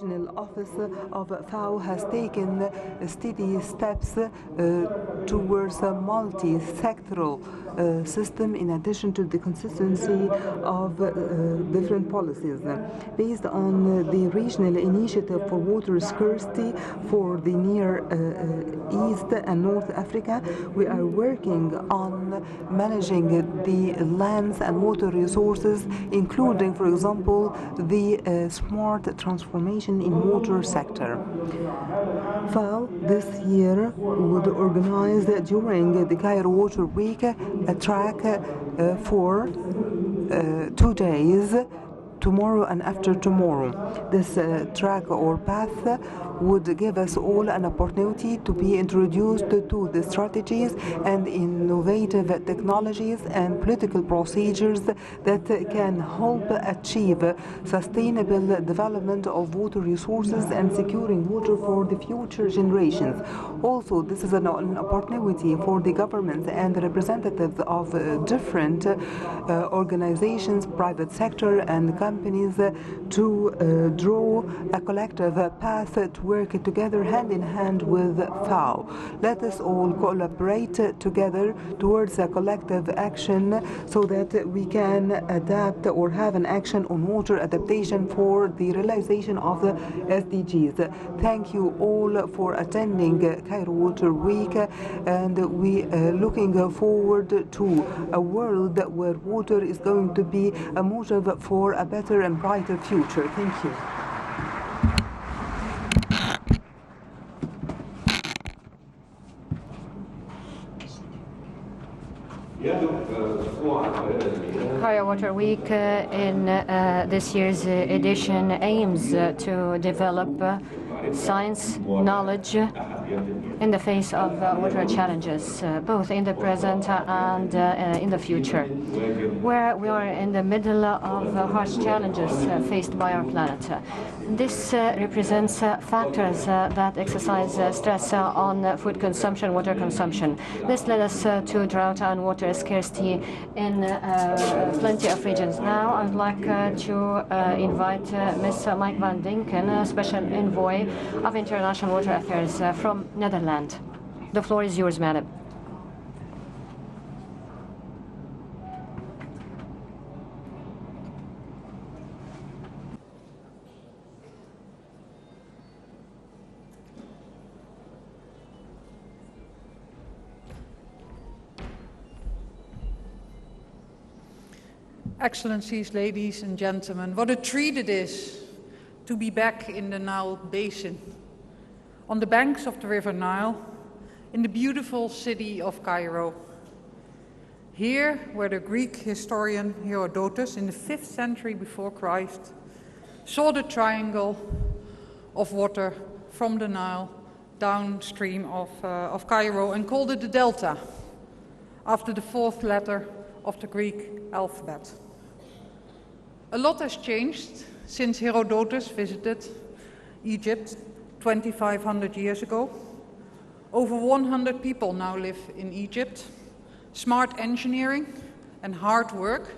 Regional Office of FAO has taken steady steps towards a multi-sectoral system in addition to the consistency of different policies. Based on the regional initiative for water scarcity for the Near East and North Africa, we are working on managing the lands and water resources, including, for example, the smart transformation in water sector. FAO this year would organize during the Cairo Water Week a track for 2 days, tomorrow and after tomorrow. This track or path would give us all an opportunity to be introduced to the strategies and innovative technologies and political procedures that can help achieve sustainable development of water resources and securing water for the future generations. Also, this is an opportunity for the governments and the representatives of different organizations, private sector and companies to draw a collective path to work together hand in hand with FAO. Let us all collaborate together towards a collective action so that we can adapt or have an action on water adaptation for the realization of the SDGs. Thank you all for attending Cairo Water Week, and we are looking forward to a world where water is going to be a motive for a better and brighter future. Thank you. Cairo Water Week in this year's edition aims to develop science, knowledge in the face of water challenges, both in the present and in the future, where we are in the middle of harsh challenges faced by our planet. This represents factors that exercise stress on food consumption, water consumption. This led us to drought and water scarcity in plenty of regions. Now I would like to invite Ms. Mike van Dinken, Special Envoy of International Water Affairs from Netherlands. The floor is yours, madam. Excellencies, ladies and gentlemen, what a treat it is to be back in the Nile Basin, on the banks of the River Nile, in the beautiful city of Cairo. Here, where the Greek historian Herodotus, in the 5th century before Christ, saw the triangle of water from the Nile downstream of Cairo and called it the Delta, after the 4th letter of the Greek alphabet. A lot has changed since Herodotus visited Egypt 2,500 years ago. Over 100 people now live in Egypt. Smart engineering and hard work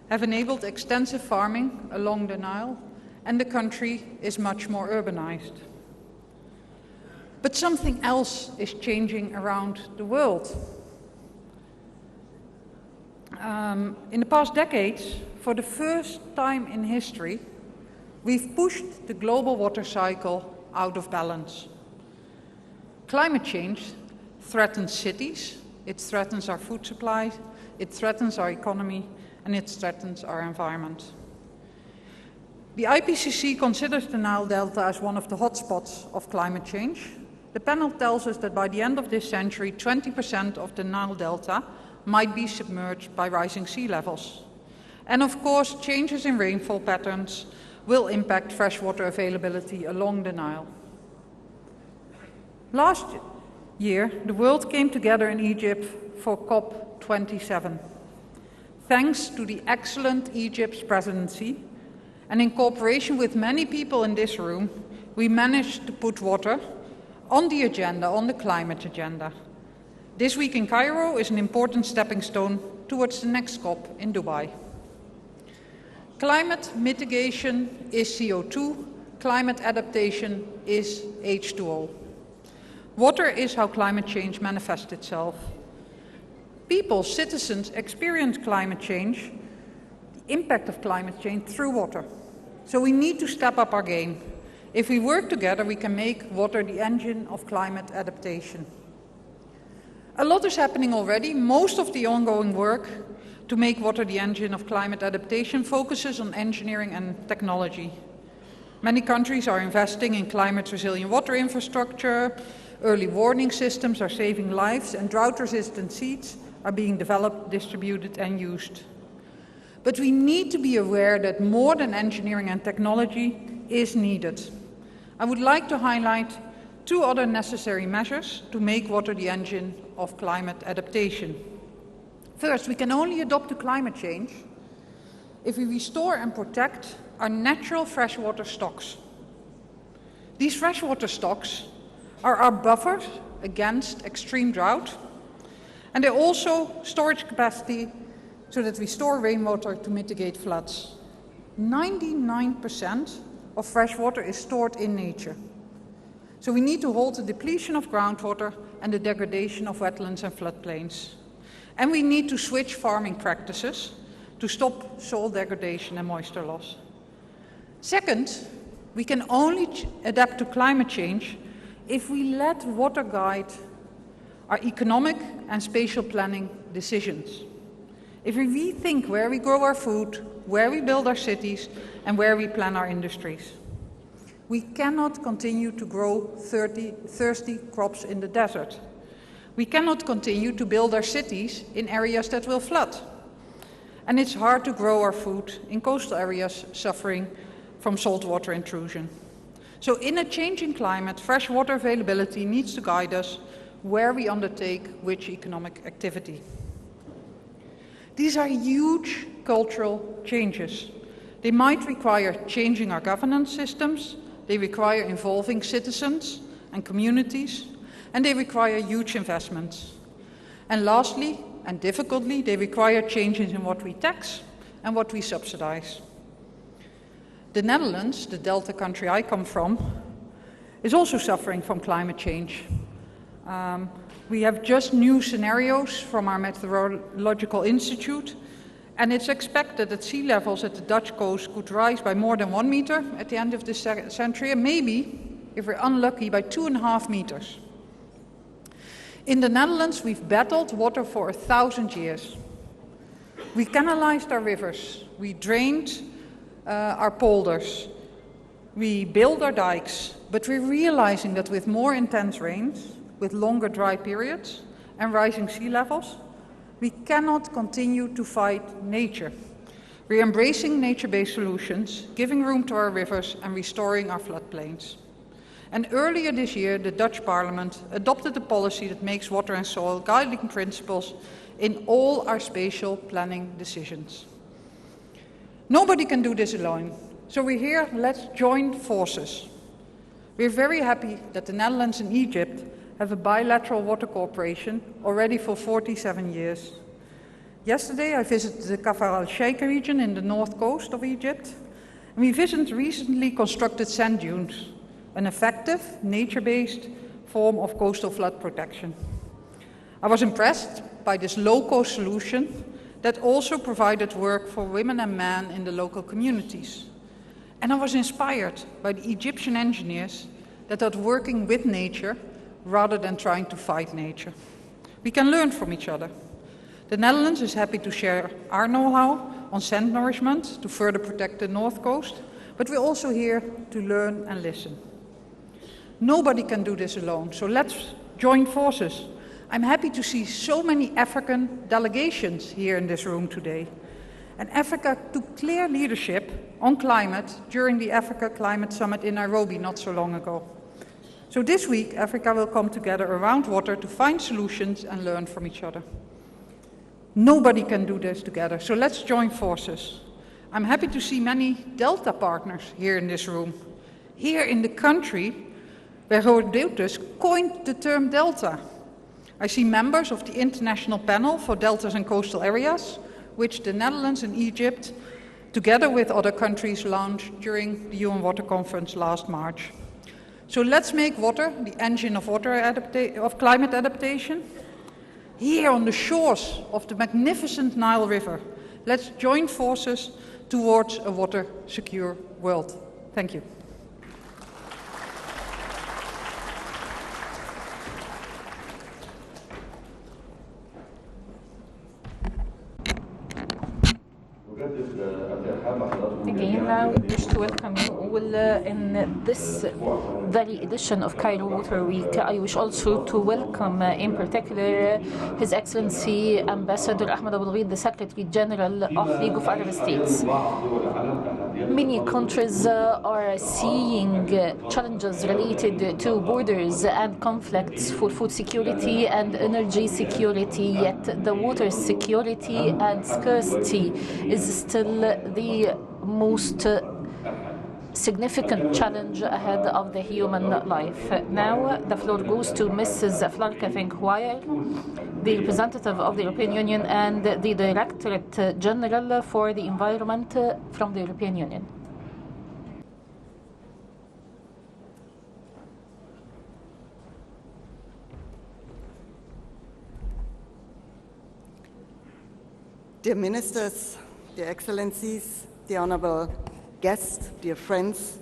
have enabled extensive farming along the Nile, and the country is much more urbanized. But something else is changing around the world. In the past decades, for the first time in history, we've pushed the global water cycle out of balance. Climate change threatens cities, it threatens our food supply, it threatens our economy, and it threatens our environment. The IPCC considers the Nile Delta as one of the hotspots of climate change. The panel tells us that by the end of this century, 20% of the Nile Delta might be submerged by rising sea levels. And of course, changes in rainfall patterns will impact freshwater availability along the Nile. Last year, the world came together in Egypt for COP27. Thanks to the excellent Egypt's presidency, and in cooperation with many people in this room, we managed to put water on the agenda, on the climate agenda. This week in Cairo is an important stepping stone towards the next COP in Dubai. Climate mitigation is CO2 climate adaptation is H2O. Water is how climate change manifests itself. People, citizens, experience climate change, the impact of climate change through water. So we need to step up our game. If we work together, we can make water the engine of climate adaptation. A lot is happening already. Most of the ongoing work to make water the engine of climate adaptation focuses on engineering and technology. Many countries are investing in climate-resilient water infrastructure, early warning systems are saving lives, and drought-resistant seeds are being developed, distributed, and used. But we need to be aware that more than engineering and technology is needed. I would like to highlight two other necessary measures to make water the engine of climate adaptation. First, we can only adapt to climate change if we restore and protect our natural freshwater stocks. These freshwater stocks are our buffers against extreme drought, and they're also storage capacity so that we store rainwater to mitigate floods. 99% of freshwater is stored in nature. So we need to halt the depletion of groundwater and the degradation of wetlands and floodplains. And we need to switch farming practices to stop soil degradation and moisture loss. Second, we can only adapt to climate change if we let water guide our economic and spatial planning decisions. If we rethink where we grow our food, where we build our cities, and where we plan our industries. We cannot continue to grow thirsty crops in the desert. We cannot continue to build our cities in areas that will flood. And it's hard to grow our food in coastal areas suffering from saltwater intrusion. So in a changing climate, fresh water availability needs to guide us where we undertake which economic activity. These are huge cultural changes. They might require changing our governance systems, they require involving citizens and communities, and they require huge investments. And lastly, and difficultly, they require changes in what we tax and what we subsidize. The Netherlands, the Delta country I come from, is also suffering from climate change. We have just new scenarios from our Meteorological Institute, and it's expected that sea levels at the Dutch coast could rise by more than 1 meter at the end of this century, and maybe, if we're unlucky, by 2.5 meters. In the Netherlands, we've battled water for 1,000 years. We canalized our rivers, we drained our polders, we built our dikes, but we're realizing that with more intense rains, with longer dry periods and rising sea levels, we cannot continue to fight nature. We're embracing nature-based solutions, giving room to our rivers and restoring our floodplains. And earlier this year, the Dutch Parliament adopted a policy that makes water and soil guiding principles in all our spatial planning decisions. Nobody can do this alone. So we're here, let's join forces. We're very happy that the Netherlands and Egypt have a bilateral water cooperation already for 47 years. Yesterday I visited the Kafar al-Sheikh region in the north coast of Egypt, and we visited recently constructed sand dunes, an effective, nature-based form of coastal flood protection. I was impressed by this low-cost solution that also provided work for women and men in the local communities. And I was inspired by the Egyptian engineers that are working with nature rather than trying to fight nature. We can learn from each other. The Netherlands is happy to share our know-how on sand nourishment to further protect the north coast, but we're also here to learn and listen. Nobody can do this alone, so let's join forces. I'm happy to see so many African delegations here in this room today. And Africa took clear leadership on climate during the Africa Climate Summit in Nairobi not so long ago. So this week, Africa will come together around water to find solutions and learn from each other. Nobody can do this together, so let's join forces. I'm happy to see many Delta partners here in this room. Here in the country where Herodotus coined the term Delta. I see members of the International Panel for Deltas and Coastal Areas, which the Netherlands and Egypt together with other countries, launched during the UN Water Conference last March. So let's make water the engine of climate adaptation. Here on the shores of the magnificent Nile River, let's join forces towards a water-secure world. Thank you. Again, I wish to welcome you all in this very edition of Cairo Water Week. I wish also to welcome in particular His Excellency Ambassador Ahmed Aboulgheid, the Secretary General of League of Arab States. Many countries are seeing challenges related to borders and conflicts for food security and energy security, yet the water security and scarcity is still the most significant challenge ahead of the human life. Now the floor goes to Mrs. Flarka Vinkwire, the representative of the European Union and the Directorate General for the Environment from the European Union. Dear Ministers, dear Excellencies, dear honorable guests, dear friends,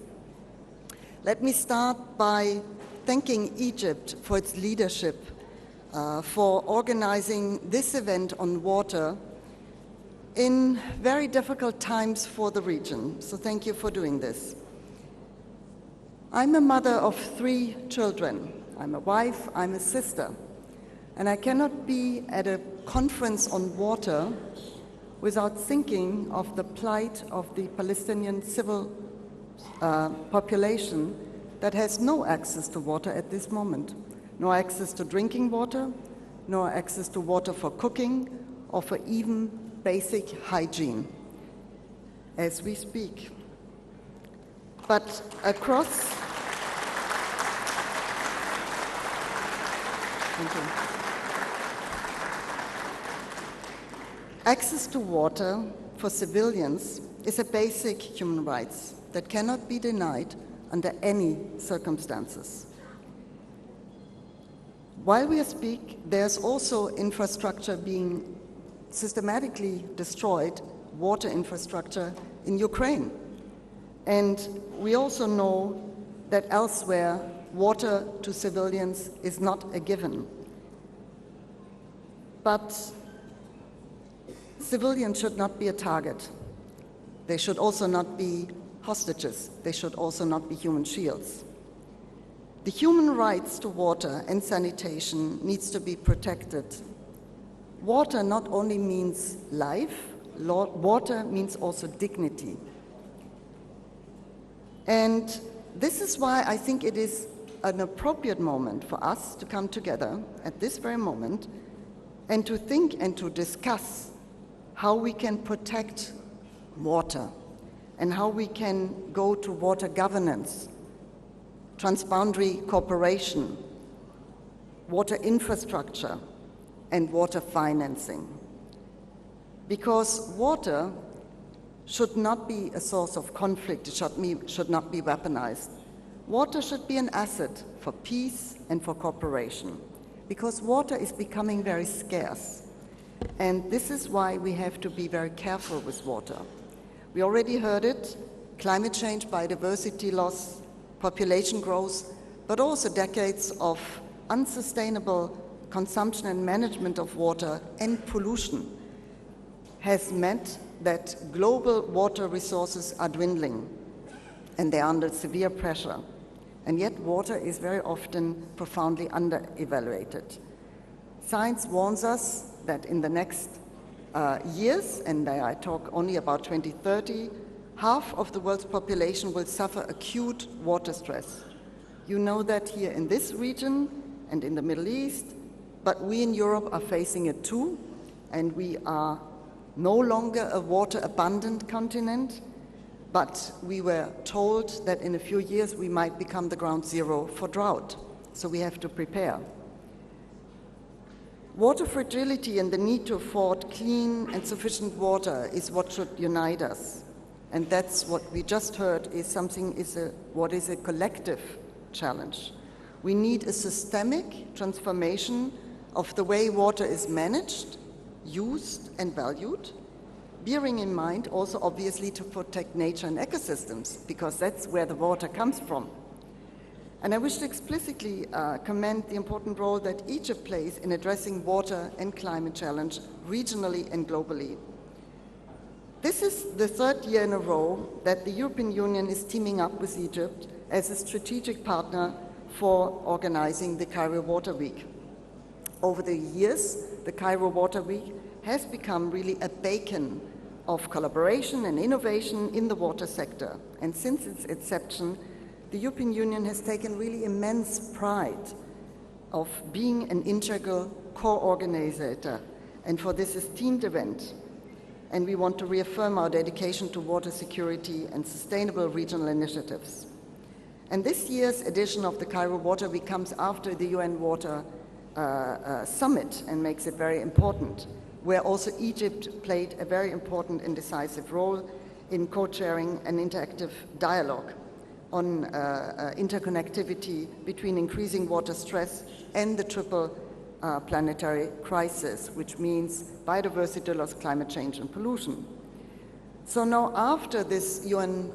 let me start by thanking Egypt for its leadership, for organizing this event on water in very difficult times for the region. So thank you for doing this. I'm a mother of 3 children. I'm a wife, I'm a sister, and I cannot be at a conference on water without thinking of the plight of the Palestinian civil population that has no access to water at this moment. No access to drinking water, no access to water for cooking, or for even basic hygiene as we speak. But across... Thank you. Access to water for civilians is a basic human right that cannot be denied under any circumstances. While we speak, there's also infrastructure being systematically destroyed, water infrastructure in Ukraine. And we also know that elsewhere, water to civilians is not a given. But civilians should not be a target. They should also not be hostages. They should also not be human shields. The human rights to water and sanitation needs to be protected. Water not only means life, water means also dignity. And this is why I think it is an appropriate moment for us to come together at this very moment and to think and to discuss how we can protect water and how we can go to water governance, transboundary cooperation, water infrastructure, and water financing. Because water should not be a source of conflict, it should not be weaponized. Water should be an asset for peace and for cooperation, because water is becoming very scarce. And this is why we have to be very careful with water. We already heard it, climate change, biodiversity loss, population growth, but also decades of unsustainable consumption and management of water and pollution has meant that global water resources are dwindling and they are under severe pressure. And yet water is very often profoundly under-evaluated. Science warns us that in the next years, and I talk only about 2030, half of the world's population will suffer acute water stress. You know that here in this region and in the Middle East, but we in Europe are facing it too, and we are no longer a water-abundant continent, but we were told that in a few years we might become the ground zero for drought, so we have to prepare. Water fragility and the need to afford clean and sufficient water is what should unite us. And that's what we just heard is what is a collective challenge. We need a systemic transformation of the way water is managed, used, and valued, bearing in mind also obviously to protect nature and ecosystems, because that's where the water comes from. And I wish to explicitly commend the important role that Egypt plays in addressing water and climate challenge regionally and globally. This is the third year in a row that the European Union is teaming up with Egypt as a strategic partner for organizing the Cairo Water Week. Over the years, the Cairo Water Week has become really a beacon of collaboration and innovation in the water sector. And since its inception, the European Union has taken really immense pride of being an integral co-organizer, and for this esteemed event. And we want to reaffirm our dedication to water security and sustainable regional initiatives. And this year's edition of the Cairo Water Week comes after the UN Water Summit and makes it very important, where also Egypt played a very important and decisive role in co-chairing an interactive dialogue on interconnectivity between increasing water stress and the triple planetary crisis, which means biodiversity loss, climate change, and pollution. So now after this UN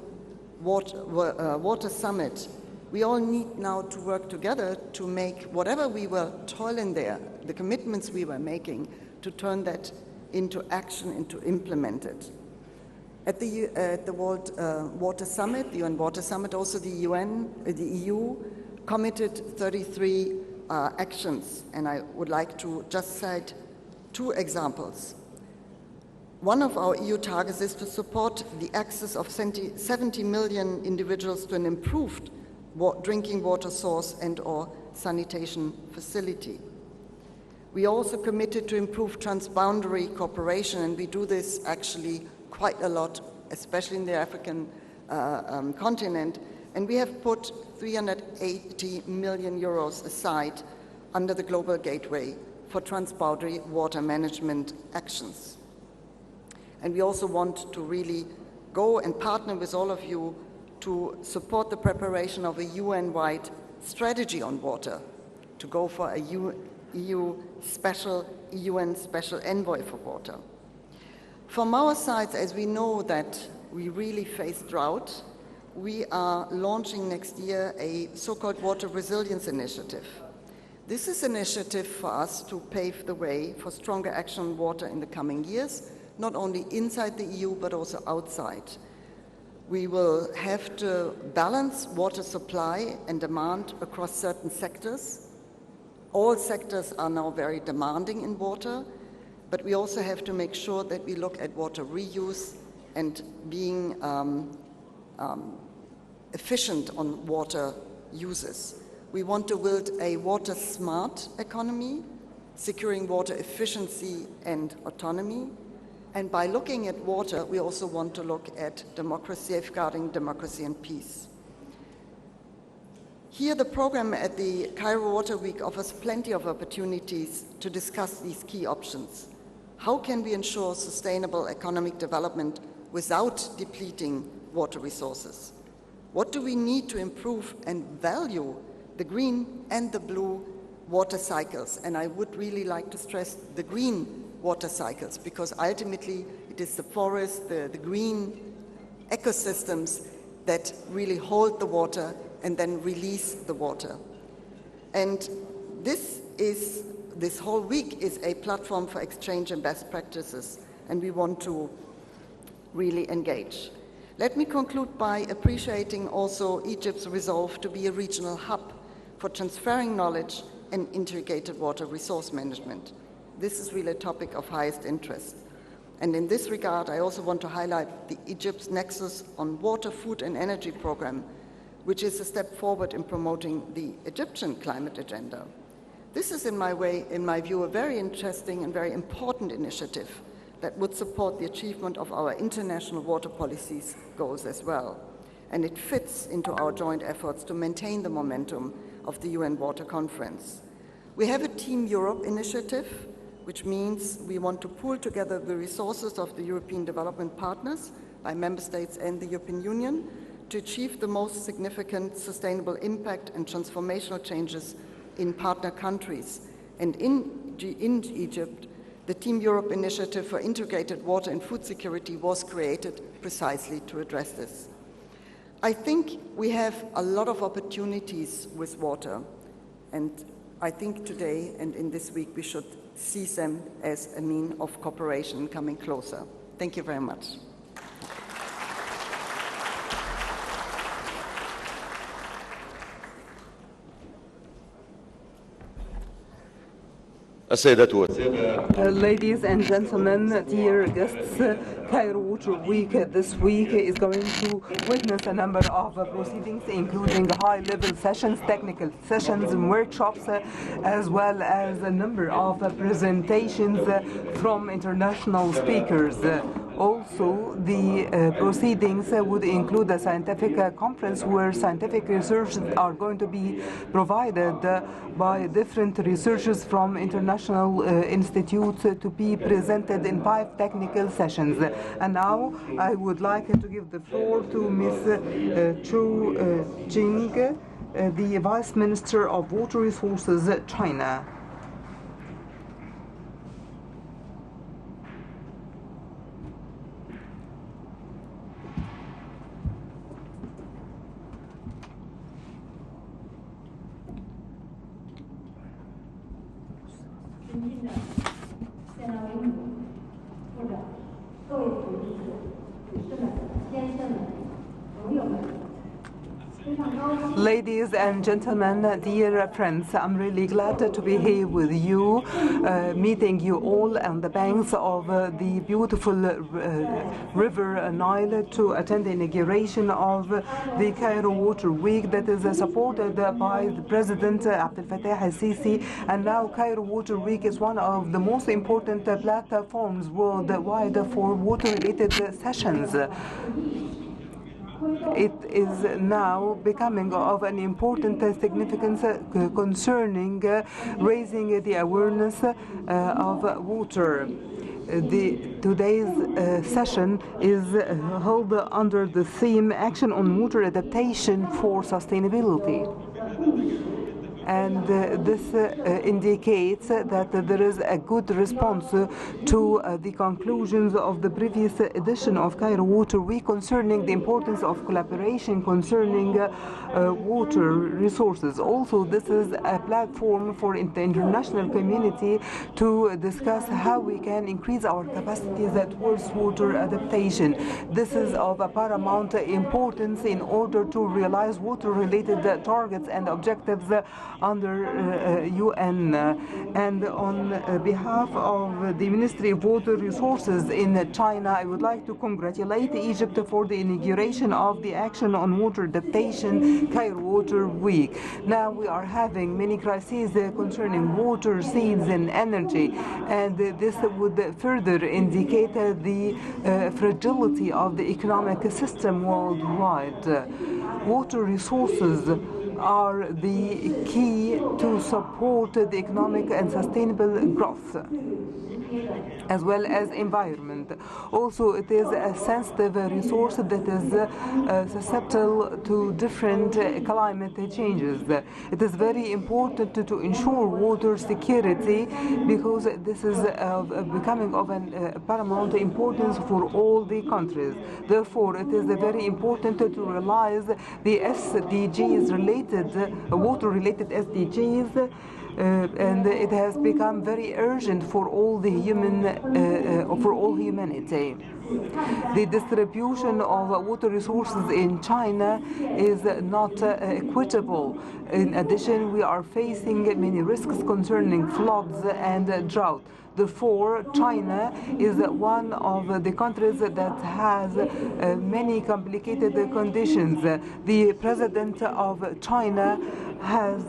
Water Summit, we all need now to work together to make whatever we were toiling there, the commitments we were making, to turn that into action and to implement it. At the World Water Summit, the UN Water Summit, also the EU committed 33 actions, and I would like to just cite two examples. One of our EU targets is to support the access of 70 million individuals to an improved drinking water source and/or sanitation facility. We also committed to improve transboundary cooperation, and we do this actually quite a lot, especially in the African continent, and we have put 380 million euros aside under the Global Gateway for transboundary water management actions. And we also want to really go and partner with all of you to support the preparation of a UN-wide strategy on water, to go for a UN special envoy for water. From our side, as we know that we really face drought, we are launching next year a so-called Water Resilience Initiative. This is an initiative for us to pave the way for stronger action on water in the coming years, not only inside the EU, but also outside. We will have to balance water supply and demand across certain sectors. All sectors are now very demanding in water, but we also have to make sure that we look at water reuse and being efficient on water uses. We want to build a water-smart economy, securing water efficiency and autonomy. And by looking at water, we also want to look at democracy, safeguarding democracy and peace. Here, the program at the Cairo Water Week offers plenty of opportunities to discuss these key options. How can we ensure sustainable economic development without depleting water resources? What do we need to improve and value the green and the blue water cycles? And I would really like to stress the green water cycles, because ultimately it is the forest, the green ecosystems that really hold the water and then release the water. And this whole week is a platform for exchange and best practices, and we want to really engage. Let me conclude by appreciating also Egypt's resolve to be a regional hub for transferring knowledge and integrated water resource management. This is really a topic of highest interest. And in this regard, I also want to highlight the Egypt's Nexus on Water, Food and Energy program, which is a step forward in promoting the Egyptian climate agenda. This is, in my view, a very interesting and very important initiative that would support the achievement of our international water policies goals as well. And it fits into our joint efforts to maintain the momentum of the UN Water Conference. We have a Team Europe initiative, which means we want to pool together the resources of the European development partners by member states and the European Union to achieve the most significant sustainable impact and transformational changes in partner countries. And in Egypt, the Team Europe initiative for integrated water and food security was created precisely to address this. I think we have a lot of opportunities with water, and I think today and in this week we should seize them as a means of cooperation coming closer. Thank you very much. Ladies and gentlemen, dear guests, Cairo Water Week this week is going to witness a number of proceedings, including high-level sessions, technical sessions, and workshops, as well as a number of presentations from international speakers. Also, the proceedings would include a scientific conference where scientific research are going to be provided by different researchers from international institutes to be presented in 5 technical sessions. And now I would like to give the floor to Ms. Chu Jing, the Vice Minister of Water Resources, China. Ladies and gentlemen, dear friends, I'm really glad to be here with you, meeting you all on the banks of the beautiful river Nile to attend the inauguration of the Cairo Water Week that is supported by the President El Sisi. And now Cairo Water Week is one of the most important platforms worldwide for water-related sessions. It is now becoming of an important significance concerning raising the awareness of water. Today's session is held under the theme Action on Water Adaptation for Sustainability. And this indicates that there is a good response to the conclusions of the previous edition of Cairo Water Week concerning the importance of collaboration concerning water resources. Also, this is a platform for the international community to discuss how we can increase our capacities towards water adaptation. This is of a paramount importance in order to realize water-related targets and objectives under UN. And on behalf of the Ministry of Water Resources in China, I would like to congratulate Egypt for the inauguration of the Action on Water Adaptation Cairo Water Week. Now we are having many crises concerning water, seeds and energy, and this would further indicate the fragility of the economic system worldwide. Water resources are the key to support the economic and sustainable growth, as well as environment. Also, it is a sensitive resource that is susceptible to different climate changes. It is very important to ensure water security because this is becoming of an paramount importance for all the countries. Therefore, it is very important to realize the SDGs related, water-related SDGs, and it has become very urgent for all the for all humanity. The distribution of water resources in China is not equitable. In addition, we are facing many risks concerning floods and drought. Therefore, China is one of the countries that has many complicated conditions. The President of China has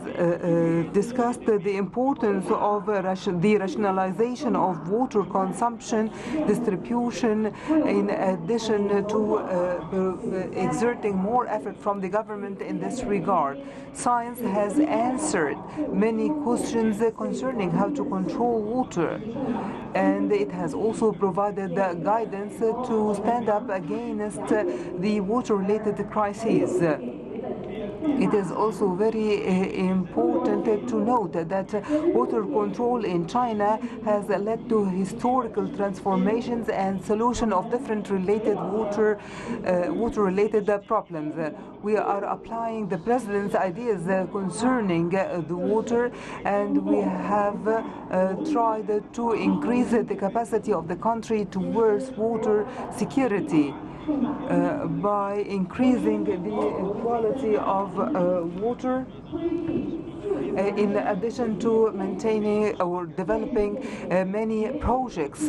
discussed the importance of the rationalization of water consumption, distribution, in addition to exerting more effort from the government in this regard. Science has answered many questions concerning how to control water, and it has also provided guidance to stand up against the water-related crises. It is also very important to note that water control in China has led to historical transformations and solution of different related water-related problems. We are applying the President's ideas concerning the water, and we have tried to increase the capacity of the country towards water security. By increasing the quality of water, in addition to maintaining or developing many projects,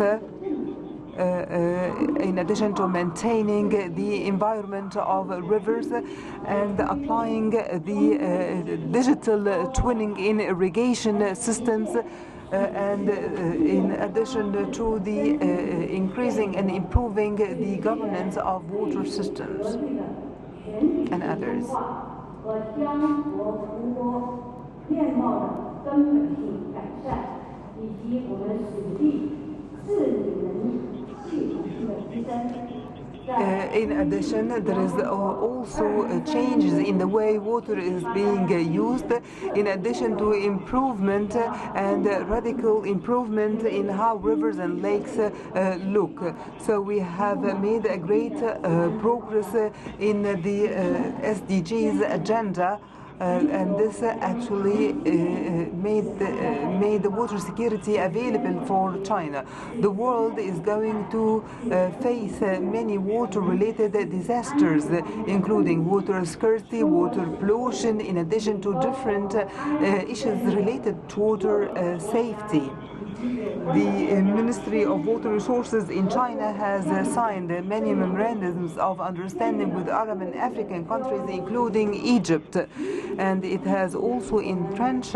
in addition to maintaining the environment of rivers and applying the digital twinning in irrigation systems, and in addition to the increasing and improving the governance of water systems and others. In addition, there is also changes in the way water is being used, in addition to improvement and radical improvement in how rivers and lakes look. So we have made a great progress in the SDGs agenda. And this actually made the water security available for China. The world is going to face many water-related disasters, including water scarcity, water pollution, in addition to different issues related to water safety. The Ministry of Water Resources in China has signed many memorandums of understanding with Arab and African countries, including Egypt, and it has also entrenched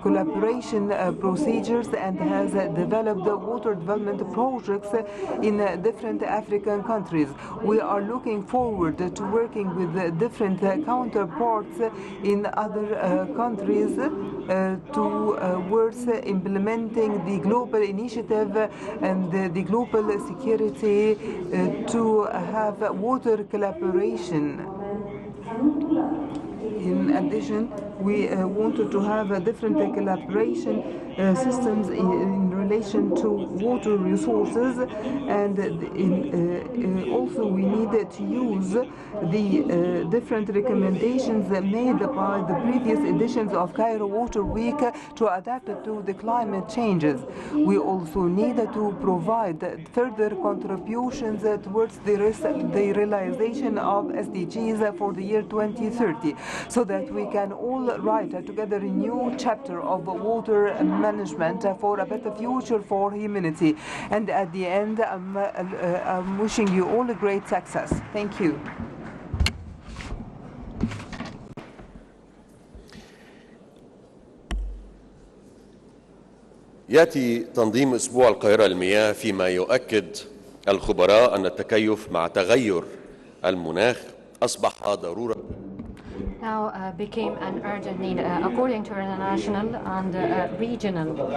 collaboration procedures and has developed water development projects in different African countries. We are looking forward to working with different counterparts in other countries towards implementing the global initiative and the global security to have water collaboration. In addition, we wanted to have different collaboration systems in relation to water resources, and also we needed to use the different recommendations made by the previous editions of Cairo Water Week to adapt to the climate changes. We also needed to provide further contributions towards the realization of SDGs for the year 2030, so that we can all write together a new chapter of water management for a better future for humanity. And at the end, I'm wishing you all a great success. Thank you. يأتي تنظيم أسبوع القاهرة للمياه فيما يؤكد الخبراء أن التكيف مع تغير المناخ أصبح ضرورة. Now became an urgent need. According to international and regional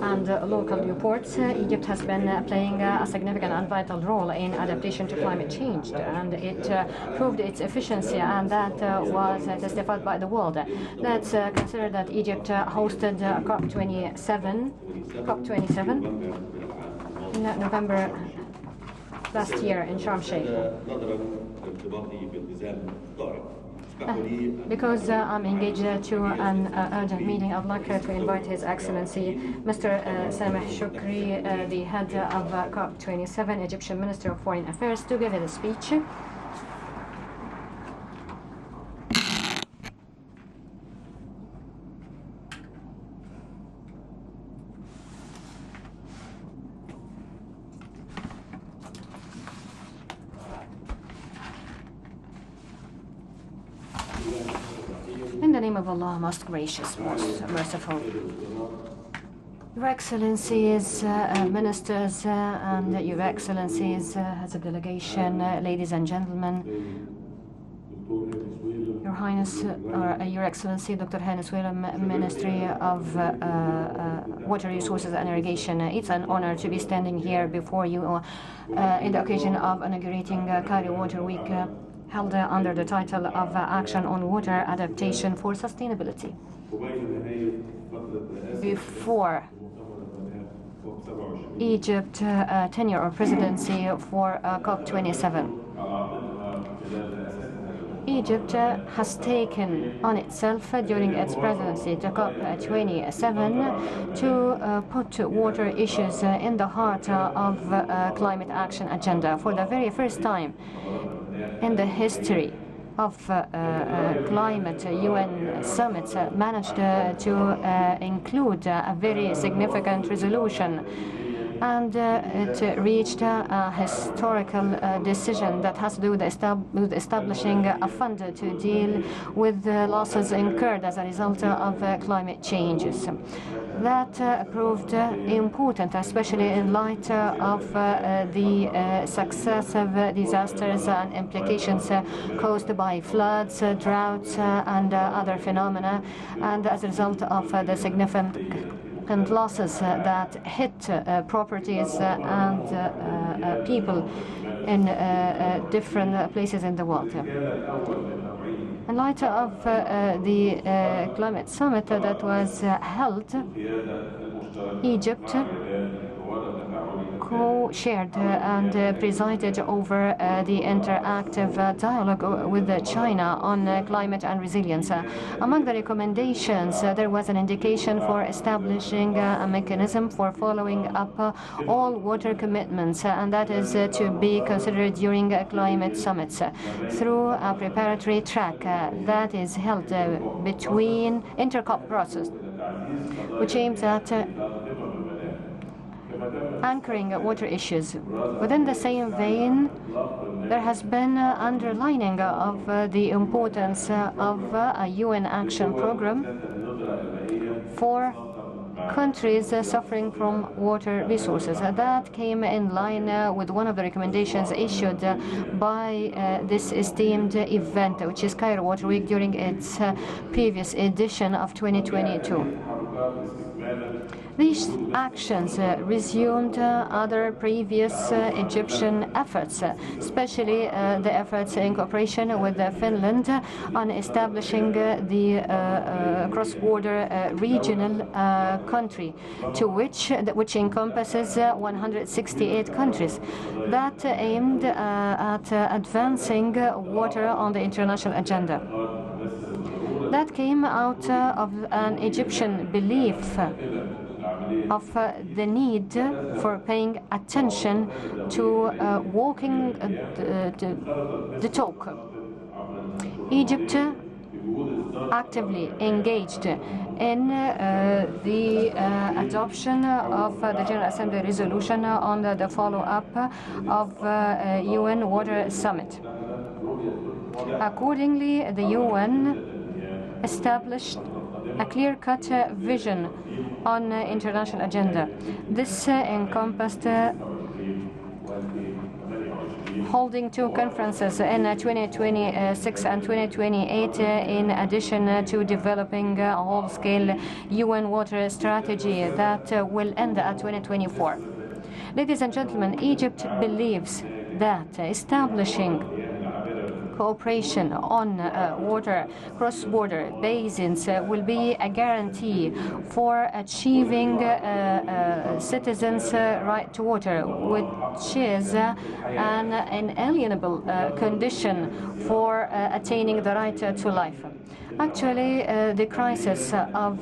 and local reports, Egypt has been playing a significant and vital role in adaptation to climate change, and it proved its efficiency, and that was testified by the world. Let's consider that Egypt hosted COP27 in November last year in Sharm el-Sheikh. Because I'm engaged to an urgent meeting, I'd like to invite His Excellency Mr. Sameh Shukri, the head of COP27, Egyptian Minister of Foreign Affairs, to give his speech. Allah, most gracious, most merciful. Your Excellencies, Ministers, and Your Excellencies, as a delegation, ladies and gentlemen, Your Highness, Your Excellency, Dr. Venezuela, Ministry of Water Resources and Irrigation. It's an honor to be standing here before you in the occasion of inaugurating Cairo Water Week, held under the title of Action on Water Adaptation for Sustainability. Before Egypt tenure or presidency for COP27. Egypt has taken on itself during its presidency to COP27 to put water issues in the heart of climate action agenda. For the very first time in the history of climate, UN summits managed to include a very significant resolution, and it reached a historical decision that has to do with establishing a fund to deal with the losses incurred as a result of climate changes. That proved important, especially in light of the successive disasters and implications caused by floods, droughts, and other phenomena, and as a result of the significant losses that hit properties and people in different places in the world. In light of the climate summit that was held, Egypt co-chaired and presided over the interactive dialogue with China on climate and resilience. Among the recommendations, there was an indication for establishing a mechanism for following up all water commitments, and that is to be considered during climate summits through a preparatory track that is held between intercop process, which aims at anchoring water issues. Within the same vein, there has been underlining of the importance of a UN action program for countries suffering from water resources. That came in line with one of the recommendations issued by this esteemed event, which is Cairo Water Week, during its previous edition of 2022. These actions resumed other previous Egyptian efforts, especially the efforts in cooperation with Finland on establishing the cross-border regional country, which encompasses 168 countries, that aimed at advancing water on the international agenda. That came out of an Egyptian belief of the need for paying attention to walking the talk. Egypt actively engaged in the adoption of the General Assembly resolution on the follow-up of UN Water Summit. Accordingly, the UN established a clear-cut vision on international agenda. This encompassed holding two conferences in 2026 and 2028, in addition to developing a whole-scale UN water strategy that will end at 2024. Ladies and gentlemen, Egypt believes that establishing cooperation on water cross-border basins will be a guarantee for achieving citizens' right to water, which is an inalienable condition for attaining the right to life. Actually, the crisis of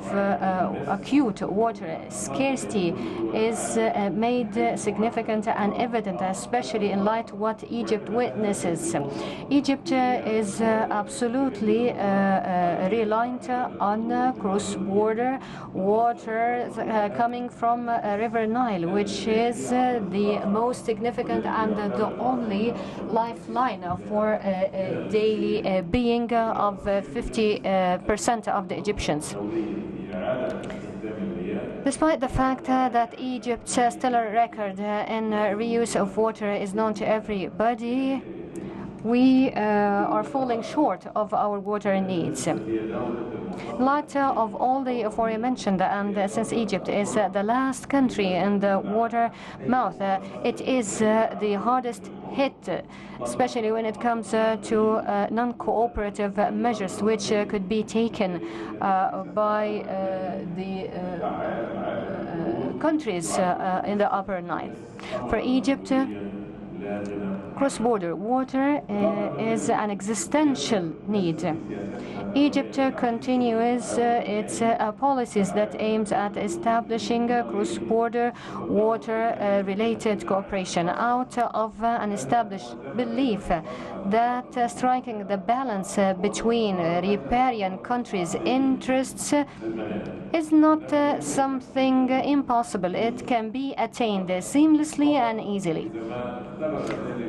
acute water scarcity is made significant and evident, especially in light of what Egypt witnesses. Egypt Egypt is absolutely reliant on cross-border water coming from River Nile, which is the most significant and the only lifeline for daily being of 50% of the Egyptians. Despite the fact that Egypt's stellar record in reuse of water is known to everybody, we are falling short of our water needs. In light of all the aforementioned, and since Egypt is the last country in the water mouth, it is the hardest hit, especially when it comes to non-cooperative measures which could be taken by the countries in the Upper Nile. For Egypt, cross-border water is an existential need. Egypt continues its policies that aims at establishing cross-border water-related cooperation out of an established belief that striking the balance between riparian countries' interests is not something impossible. It can be attained seamlessly and easily.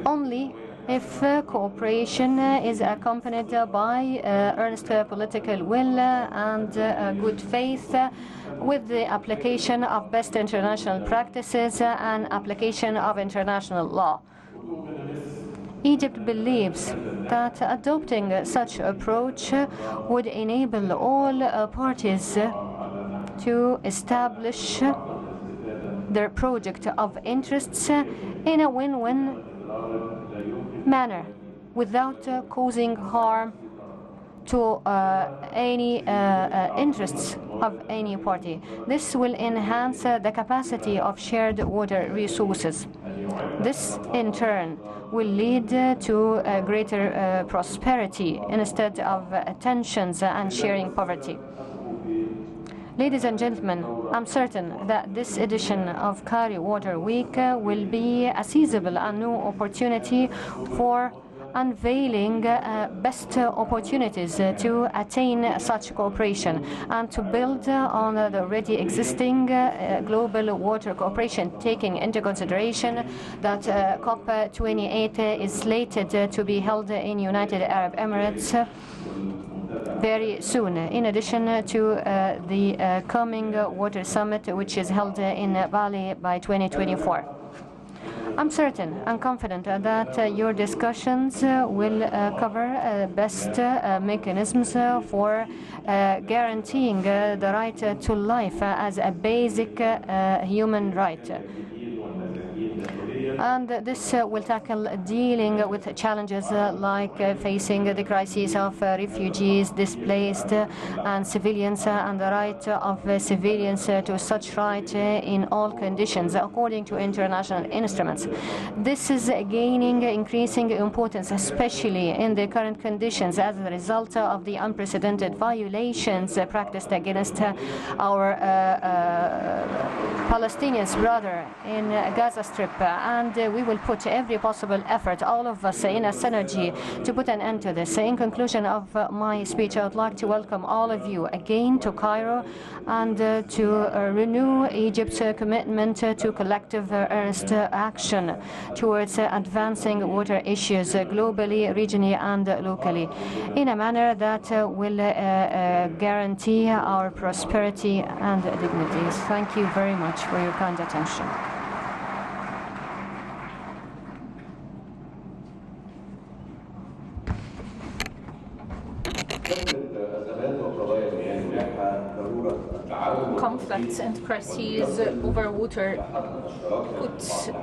Only if cooperation is accompanied by earnest political will and good faith with the application of best international practices and application of international law. Egypt believes that adopting such approach would enable all parties to establish their project of interests in a win-win manner without causing harm to any interests of any party. This will enhance the capacity of shared water resources. This, in turn, will lead to greater prosperity instead of tensions and sharing poverty. Ladies and gentlemen, I'm certain that this edition of Cairo Water Week will be a seizable and new opportunity for unveiling best opportunities to attain such cooperation and to build on the already existing global water cooperation, taking into consideration that COP28 is slated to be held in United Arab Emirates very soon, in addition to the coming Water Summit, which is held in Bali by 2024. I'm certain and confident that your discussions will cover best mechanisms for guaranteeing the right to life as a basic human right. And this will tackle dealing with challenges like facing the crises of refugees, displaced, and civilians, and the right of civilians to such right in all conditions, according to international instruments. This is gaining increasing importance, especially in the current conditions, as a result of the unprecedented violations practiced against our Palestinians brother in Gaza Strip. And we will put every possible effort, all of us, in a synergy to put an end to this. In conclusion of my speech, I would like to welcome all of you again to Cairo and to renew Egypt's commitment to collective earnest action towards advancing water issues globally, regionally, and locally in a manner that will guarantee our prosperity and dignity. Thank you very much for your kind attention. Conflicts and crises over water put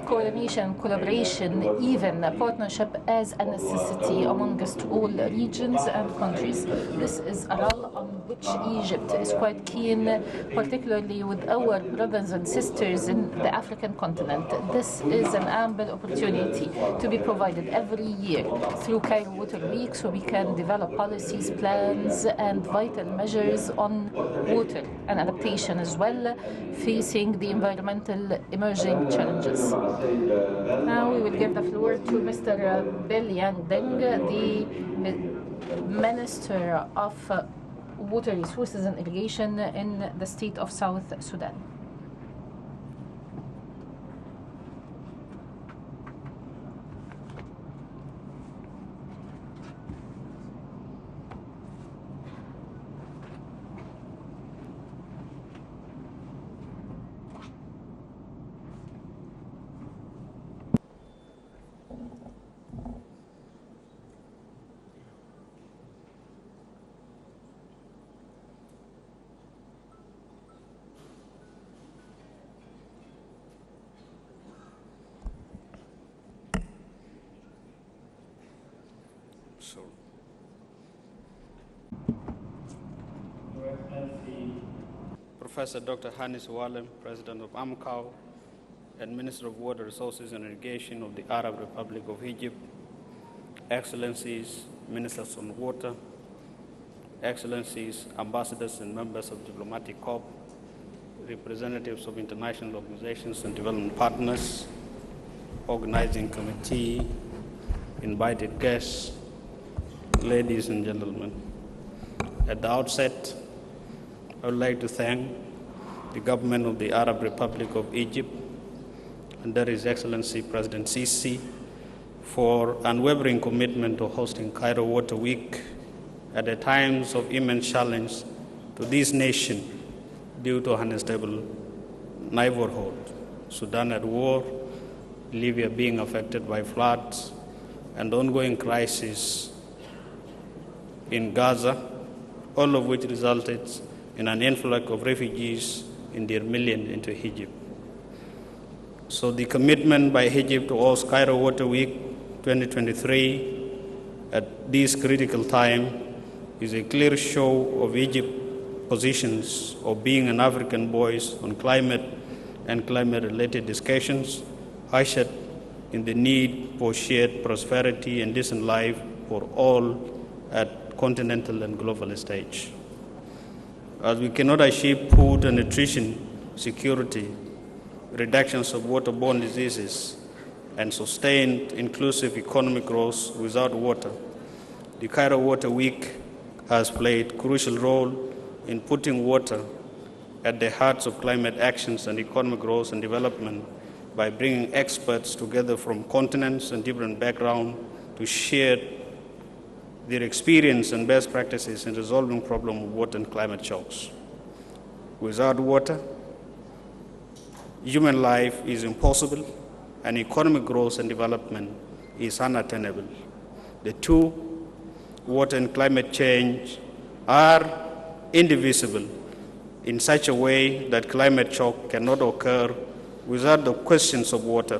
coordination, collaboration, even partnership as a necessity amongst all regions and countries. This is a role on which which Egypt is quite keen, particularly with our brothers and sisters in the African continent. This is an ample opportunity to be provided every year through Cairo Water Week, so we can develop policies, plans, and vital measures on water and adaptation as well, facing the environmental emerging challenges. Now we will give the floor to Mr. Bill Yang Deng, the Minister of Water Resources and Irrigation in the state of South Sudan. Professor Dr. Hannes Walem, President of AMCAO and Minister of Water Resources and Irrigation of the Arab Republic of Egypt, Excellencies, Ministers on Water, Excellencies, Ambassadors and members of diplomatic corps, representatives of international organizations and development partners, organizing committee, invited guests, ladies and gentlemen. At the outset, I would like to thank the government of the Arab Republic of Egypt under His Excellency President Sisi for unwavering commitment to hosting Cairo Water Week at a time of immense challenge to this nation due to unstable neighborhood, Sudan at war, Libya being affected by floods, and ongoing crisis in Gaza, all of which resulted in an influx of refugees in their millions into Egypt. So the commitment by Egypt to host Cairo Water Week 2023 at this critical time is a clear show of Egypt's positions of being an African voice on climate and climate-related discussions, ushered in the need for shared prosperity and decent life for all at continental and global stage. As we cannot achieve food and nutrition security, reductions of waterborne diseases, and sustained inclusive economic growth without water, the Cairo Water Week has played a crucial role in putting water at the heart of climate actions and economic growth and development by bringing experts together from continents and different backgrounds to share their experience and best practices in resolving problems of water and climate shocks. Without water, human life is impossible, and economic growth and development is unattainable. The two, water and climate change, are indivisible in such a way that climate shock cannot occur without the questions of water,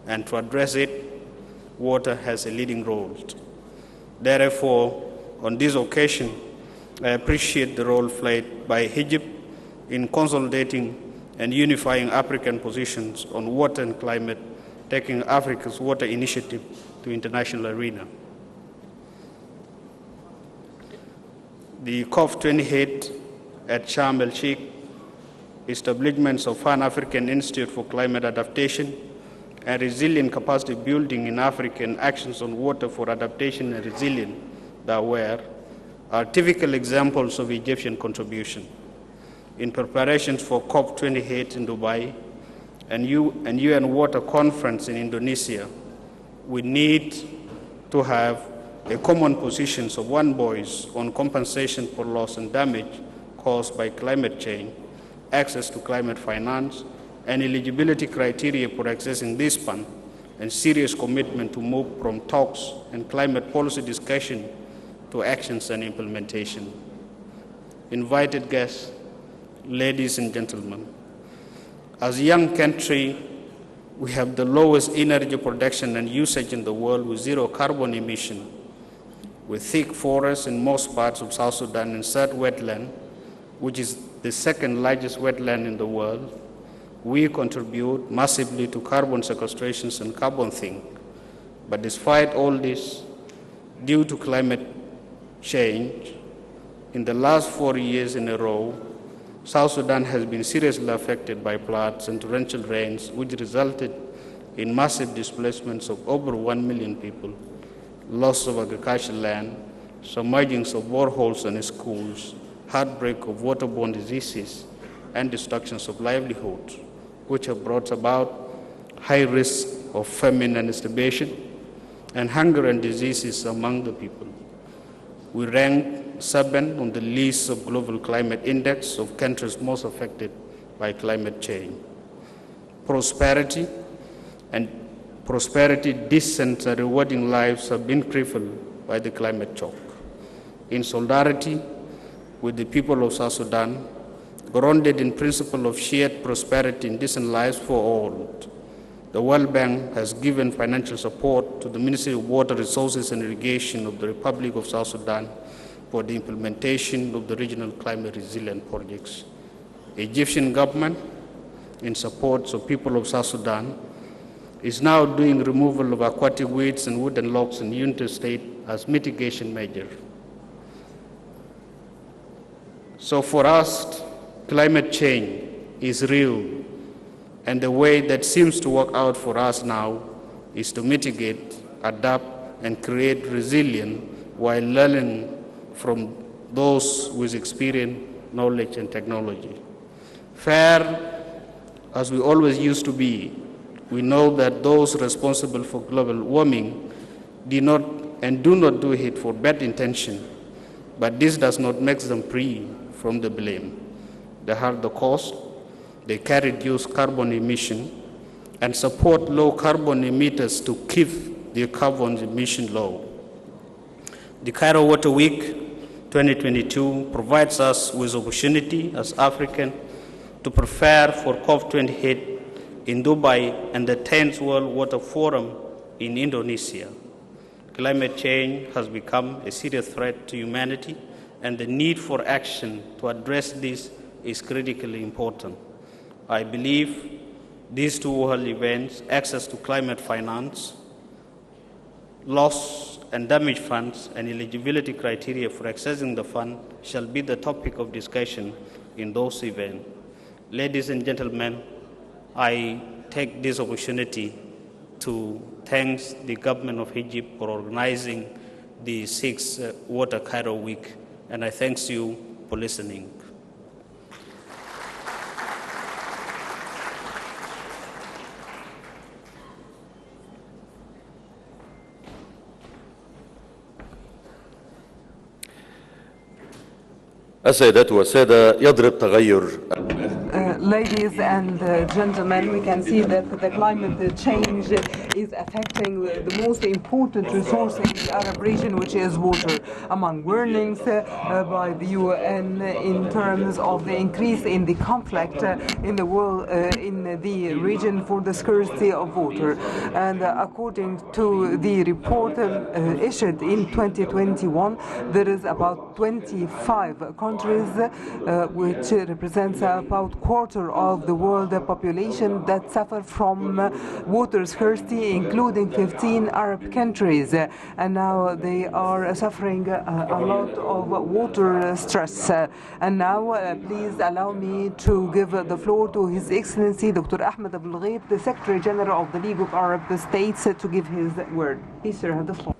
and to address it, water has a leading role. Therefore, on this occasion, I appreciate the role played by Egypt in consolidating and unifying African positions on water and climate, taking Africa's water initiative to international arena. The COP28 at Sharm el-Sheikh, establishments of Pan-African Institute for Climate Adaptation, and resilient capacity building in African actions on water for adaptation and resilience that are typical examples of Egyptian contribution. In preparations for COP28 in Dubai and UN Water Conference in Indonesia, we need to have a common position of one voice on compensation for loss and damage caused by climate change, access to climate finance, and eligibility criteria for accessing this fund, and serious commitment to move from talks and climate policy discussion to actions and implementation. Invited guests, ladies and gentlemen, as a young country, we have the lowest energy production and usage in the world with zero carbon emission. with thick forests in most parts of South Sudan and third wetland, which is the second largest wetland in the world, we contribute massively to carbon sequestrations and carbon sink. But despite all this, due to climate change, in the last 4 years in a row, South Sudan has been seriously affected by floods and torrential rains, which resulted in massive displacements of over 1 million people, loss of agricultural land, submergence of boreholes and schools, outbreak of waterborne diseases, and destructions of livelihoods, which have brought about high risk of famine and starvation, and hunger and diseases among the people. We rank 7 on the list of Global Climate Index of countries most affected by climate change. Prosperity, decent and rewarding lives have been crippled by the climate shock. In solidarity with the people of South Sudan, grounded in principle of shared prosperity and decent lives for all, the World Bank has given financial support to the Ministry of Water Resources and Irrigation of the Republic of South Sudan for the implementation of the regional climate resilient projects. The Egyptian government, in support of people of South Sudan, is now doing removal of aquatic weeds and wooden logs in United States as mitigation measure. So for us, climate change is real, and the way that seems to work out for us now is to mitigate, adapt, and create resilience while learning from those with experience, knowledge, and technology. Fair as we always used to be, we know that those responsible for global warming do not do it for bad intention, but this does not make them free from the blame. They have the cost, they can reduce carbon emission, and support low carbon emitters to keep their carbon emission low. The Cairo Water Week 2022 provides us with opportunity as Africans to prepare for COP28 in Dubai and the 10th World Water Forum in Indonesia. Climate change has become a serious threat to humanity, and the need for action to address this is critically important. I believe these two world events, access to climate finance, loss and damage funds, and eligibility criteria for accessing the fund shall be the topic of discussion in those events. Ladies and gentlemen, I take this opportunity to thank the government of Egypt for organizing the 6th Water Cairo Week, and I thank you for listening. السيدات والسادة يضرب تغير Ladies and gentlemen, we can see that the climate change is affecting the most important resource in the Arab region, which is water. Among warnings by the UN in terms of the increase in the conflict in the world, in the region for the scarcity of water. And according to the report issued in 2021, there is about 25 countries which represents about quarter of the world population that suffer from water scarcity, including 15 Arab countries, and now they are suffering a lot of water stress. And now please allow me to give the floor to His Excellency Dr. Ahmed Abdul Ghait, the Secretary General of the League of Arab States, to give his word. Please, sir, have the floor.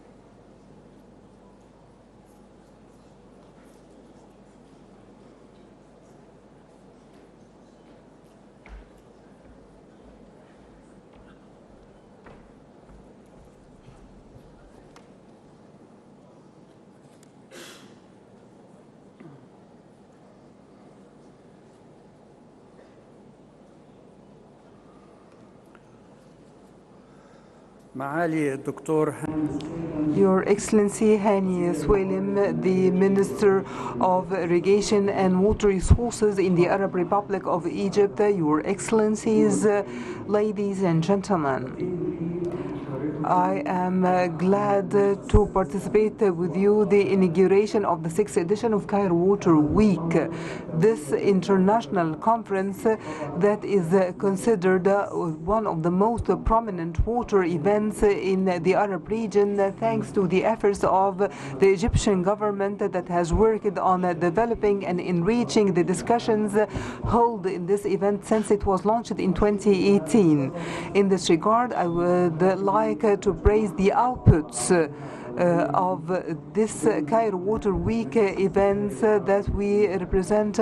Your Excellency Hani Swalem, the Minister of Irrigation and Water Resources in the Arab Republic of Egypt, Your Excellencies, ladies and gentlemen, I am glad to participate with you the inauguration of the 6th edition of Cairo Water Week. This international conference that is considered one of the most prominent water events in the Arab region, thanks to the efforts of the Egyptian government that has worked on developing and enriching the discussions held in this event since it was launched in 2018. In this regard, I would like to praise the outputs of this Cairo Water Week events that we represent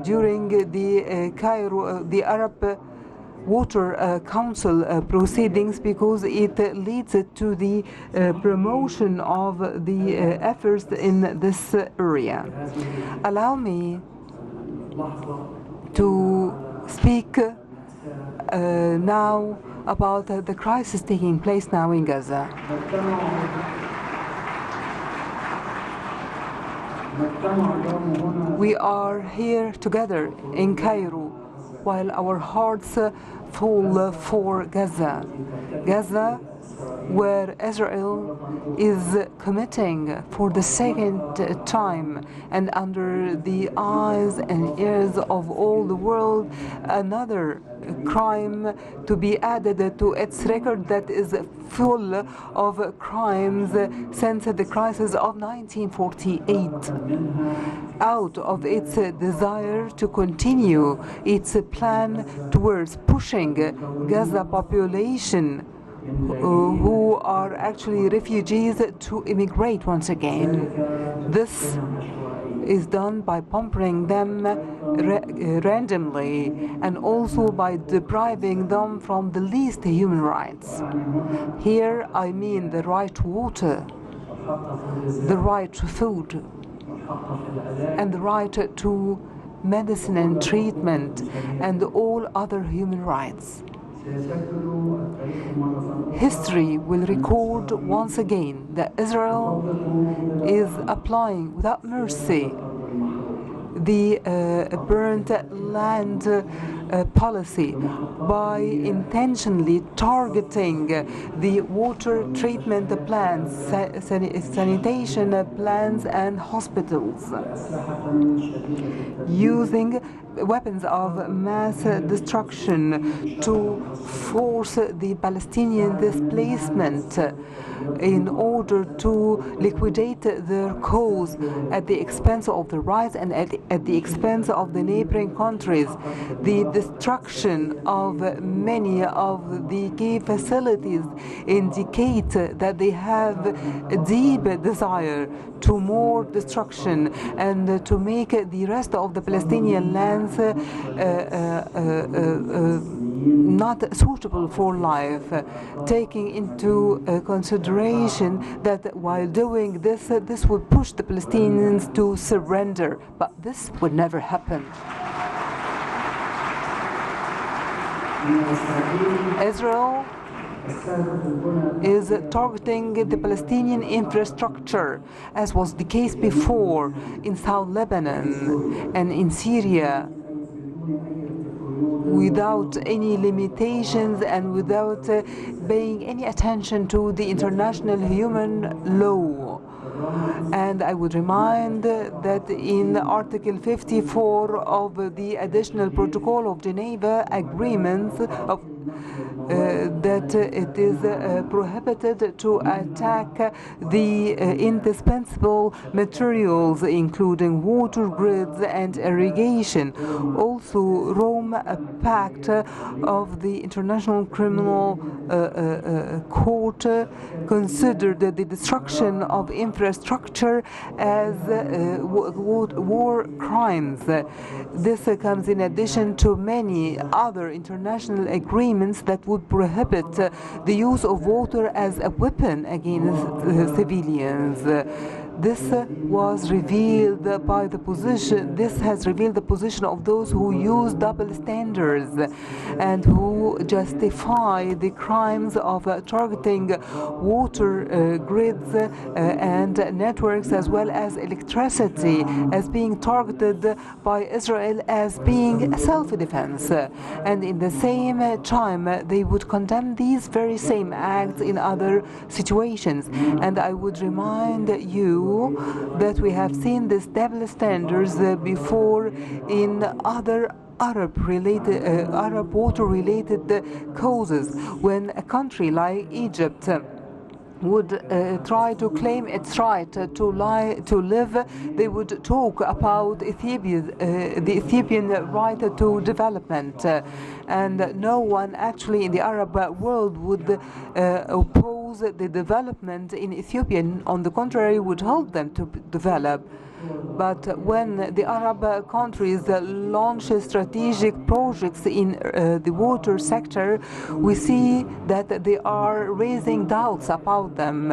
during the Arab Water Council proceedings, because it leads to the promotion of the efforts in this area. Allow me to speak now about the crisis taking place now in Gaza. We are here together in Cairo while our hearts fall for Gaza. Gaza, where Israel is committing for the second time and under the eyes and ears of all the world another crime to be added to its record that is full of crimes since the crisis of 1948. Out of its desire to continue its plan towards pushing Gaza population who are actually refugees to immigrate once again. This is done by pampering them randomly and also by depriving them from the least human rights. Here I mean the right to water, the right to food, and the right to medicine and treatment, and all other human rights. History will record once again that Israel is applying without mercy the burnt land policy by intentionally targeting the water treatment plants, sanitation plants and hospitals, using weapons of mass destruction to force the Palestinian displacement in order to liquidate their cause at the expense of their rights and at the expense of the neighboring countries. The destruction of many of the key facilities indicate that they have a deep desire to more destruction and to make the rest of the Palestinian lands not suitable for life, taking into consideration that while doing this, this would push the Palestinians to surrender. But this would never happen. Israel is targeting the Palestinian infrastructure, as was the case before in South Lebanon and in Syria, without any limitations and without paying any attention to the international human law. And I would remind that in Article 54 of the Additional Protocol of Geneva Agreements that it is prohibited to attack the indispensable materials, including water grids and irrigation. Also, Rome Pact of the International Criminal Court considered the destruction of infrastructure as war crimes. This comes in addition to many other international agreements that would prohibit the use of water as a weapon against civilians. This was revealed by the position. This has revealed the position of those who use double standards and who justify the crimes of targeting water grids and networks as well as electricity as being targeted by Israel as being self-defense. And in the same time, they would condemn these very same acts in other situations. And I would remind you that we have seen these double standards before in other Arab water-related causes. When a country like Egypt would try to claim its right to live, they would talk about the Ethiopian right to development, and no one actually in the Arab world would oppose the development in Ethiopia. On the contrary, would help them to develop. But when the Arab countries launch strategic projects in the water sector, we see that they are raising doubts about them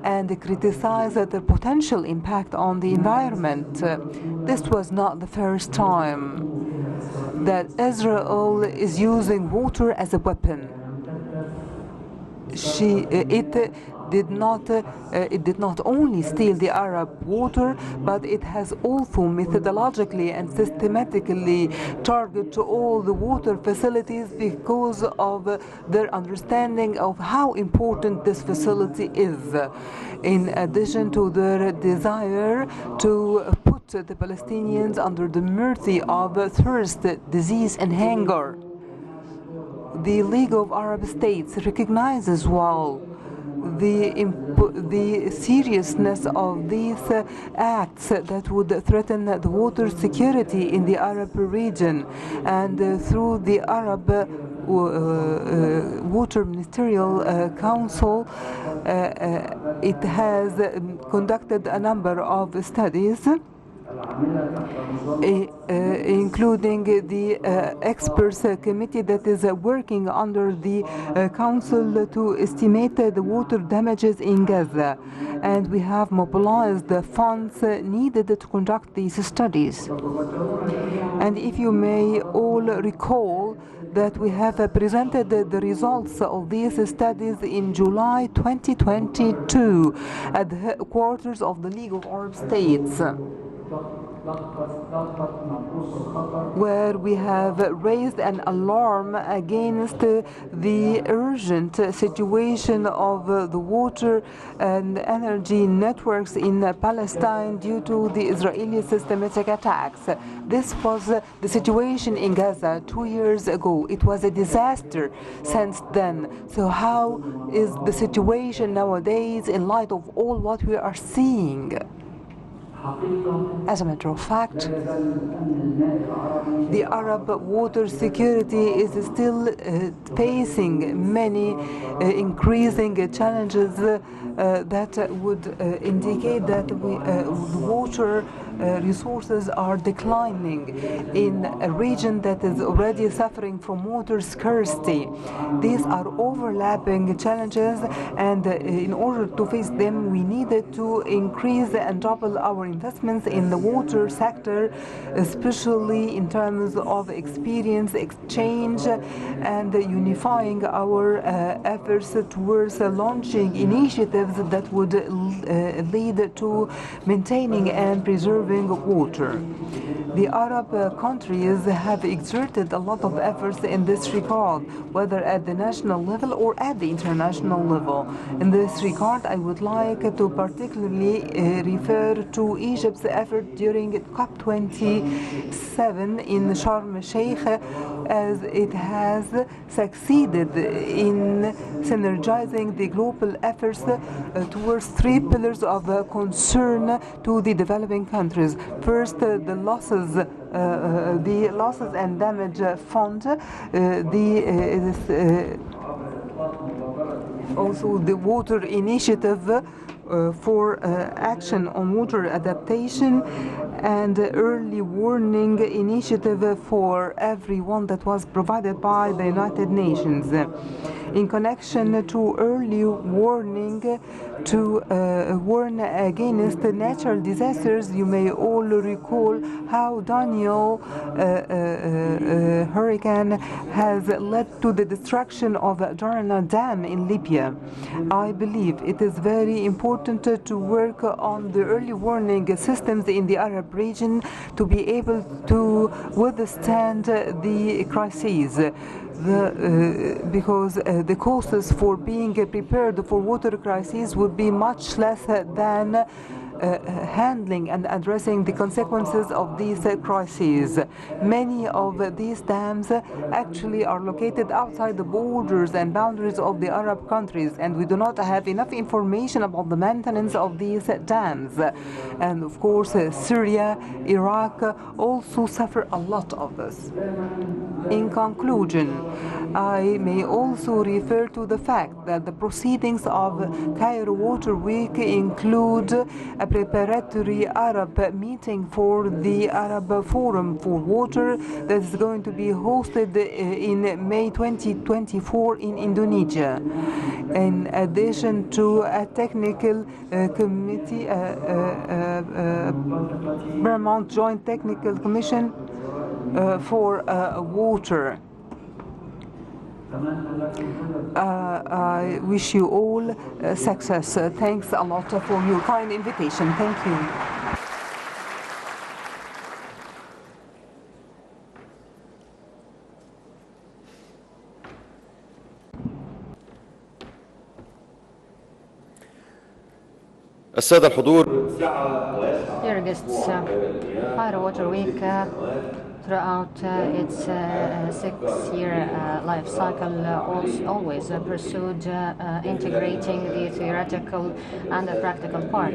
and criticize the potential impact on the environment. This was not the first time that Israel is using water as a weapon. It did not only steal the Arab water, but it has also methodologically and systematically targeted all the water facilities because of their understanding of how important this facility is, in addition to their desire to put the Palestinians under the mercy of thirst, disease, and hunger. The League of Arab States recognizes well the seriousness of these acts that would threaten the water security in the Arab region, and through the Arab Water Ministerial Council, it has conducted a number of studies, including the experts committee that is working under the council to estimate the water damages in Gaza. And we have mobilized the funds needed to conduct these studies. And if you may all recall that we have presented the results of these studies in July 2022 at the headquarters of the League of Arab States, where we have raised an alarm against the urgent situation of the water and energy networks in Palestine due to the Israeli systematic attacks. This was the situation in Gaza 2 years ago. It was a disaster since then. So how is the situation nowadays in light of all what we are seeing? As a matter of fact, the Arab water security is still facing many increasing challenges that would indicate that the water resources are declining in a region that is already suffering from water scarcity. These are overlapping challenges, and in order to face them, we needed to increase and double our investments in the water sector, especially in terms of experience exchange and unifying our efforts towards launching initiatives that would lead to maintaining and preserving water. The Arab countries have exerted a lot of efforts in this regard, whether at the national level or at the international level. In this regard, I would like to particularly refer to Egypt's effort during COP27 in Sharm el-Sheikh, as it has succeeded in synergizing the global efforts towards three pillars of concern to the developing countries. First, the losses and damage fund, also the water initiative for action on water adaptation, and early warning initiative for everyone that was provided by the United Nations. In connection to early warning to warn against natural disasters, you may all recall how Daniel hurricane has led to the destruction of Darna Dam in Libya. I believe it is very important to work on the early warning systems in the Arab region to be able to withstand the crises. Because the costs for being prepared for water crises would be much less than handling and addressing the consequences of these crises. Many of these dams actually are located outside the borders and boundaries of the Arab countries, and we do not have enough information about the maintenance of these dams. And of course, Syria, Iraq also suffer a lot of this. In conclusion, I may also refer to the fact that the proceedings of Cairo Water Week include a preparatory Arab meeting for the Arab Forum for Water that is going to be hosted in May 2024 in Indonesia. In addition to a technical committee, Paramount Joint Technical Commission for water. I wish you all success. Thanks a lot for your kind invitation. Thank you. السادة الحضور. Dear guests, Cairo Water Week throughout its six-year life cycle always pursued integrating the theoretical and the practical part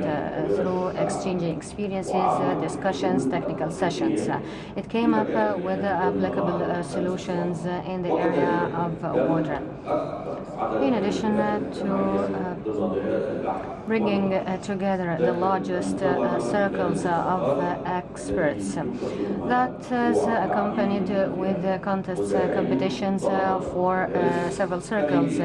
through exchanging experiences, discussions, technical sessions. It came up with applicable solutions in the area of water. In addition to bringing together the largest circles of experts, that is accompanied with contests, competitions for several circles,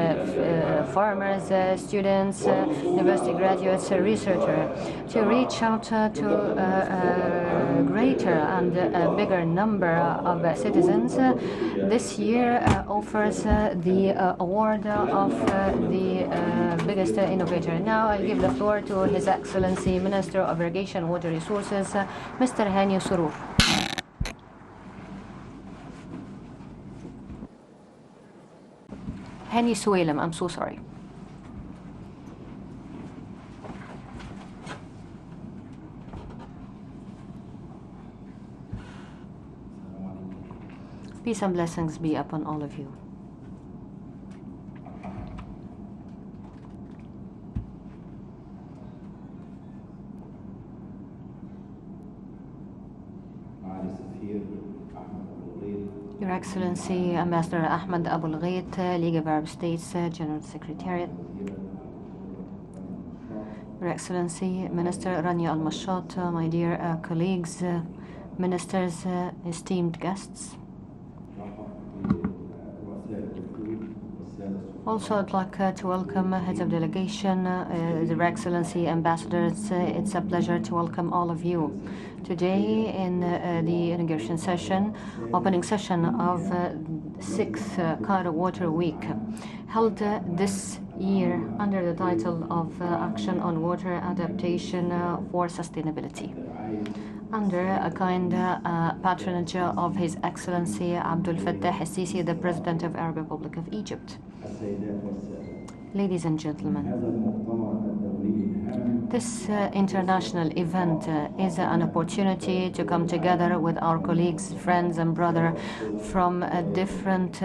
farmers, students, university graduates, researchers, to reach out to a greater and a bigger number of citizens. This year offers the award of the biggest innovator. Now I'll give the floor to His Excellency Minister of Irrigation and Water Resources, Mr. Hani Surur. Hani Suwailem, I'm so sorry. Peace and blessings be upon all of you. Your Excellency, Ambassador Ahmed Abul Ghait, League of Arab States, General Secretariat. Your Excellency, Minister Rania Al-Mashat, my dear colleagues, ministers, esteemed guests. Also, I'd like to welcome heads of delegation, Your Excellency, ambassadors. It's a pleasure to welcome all of you today in the inauguration session, opening session of 6th Cairo Water Week, held this year under the title of Action on Water Adaptation for Sustainability, under a kind patronage of His Excellency Abdel Fattah El Sisi, the President of the Arab Republic of Egypt. Ladies and gentlemen, this international event is an opportunity to come together with our colleagues, friends and brothers from different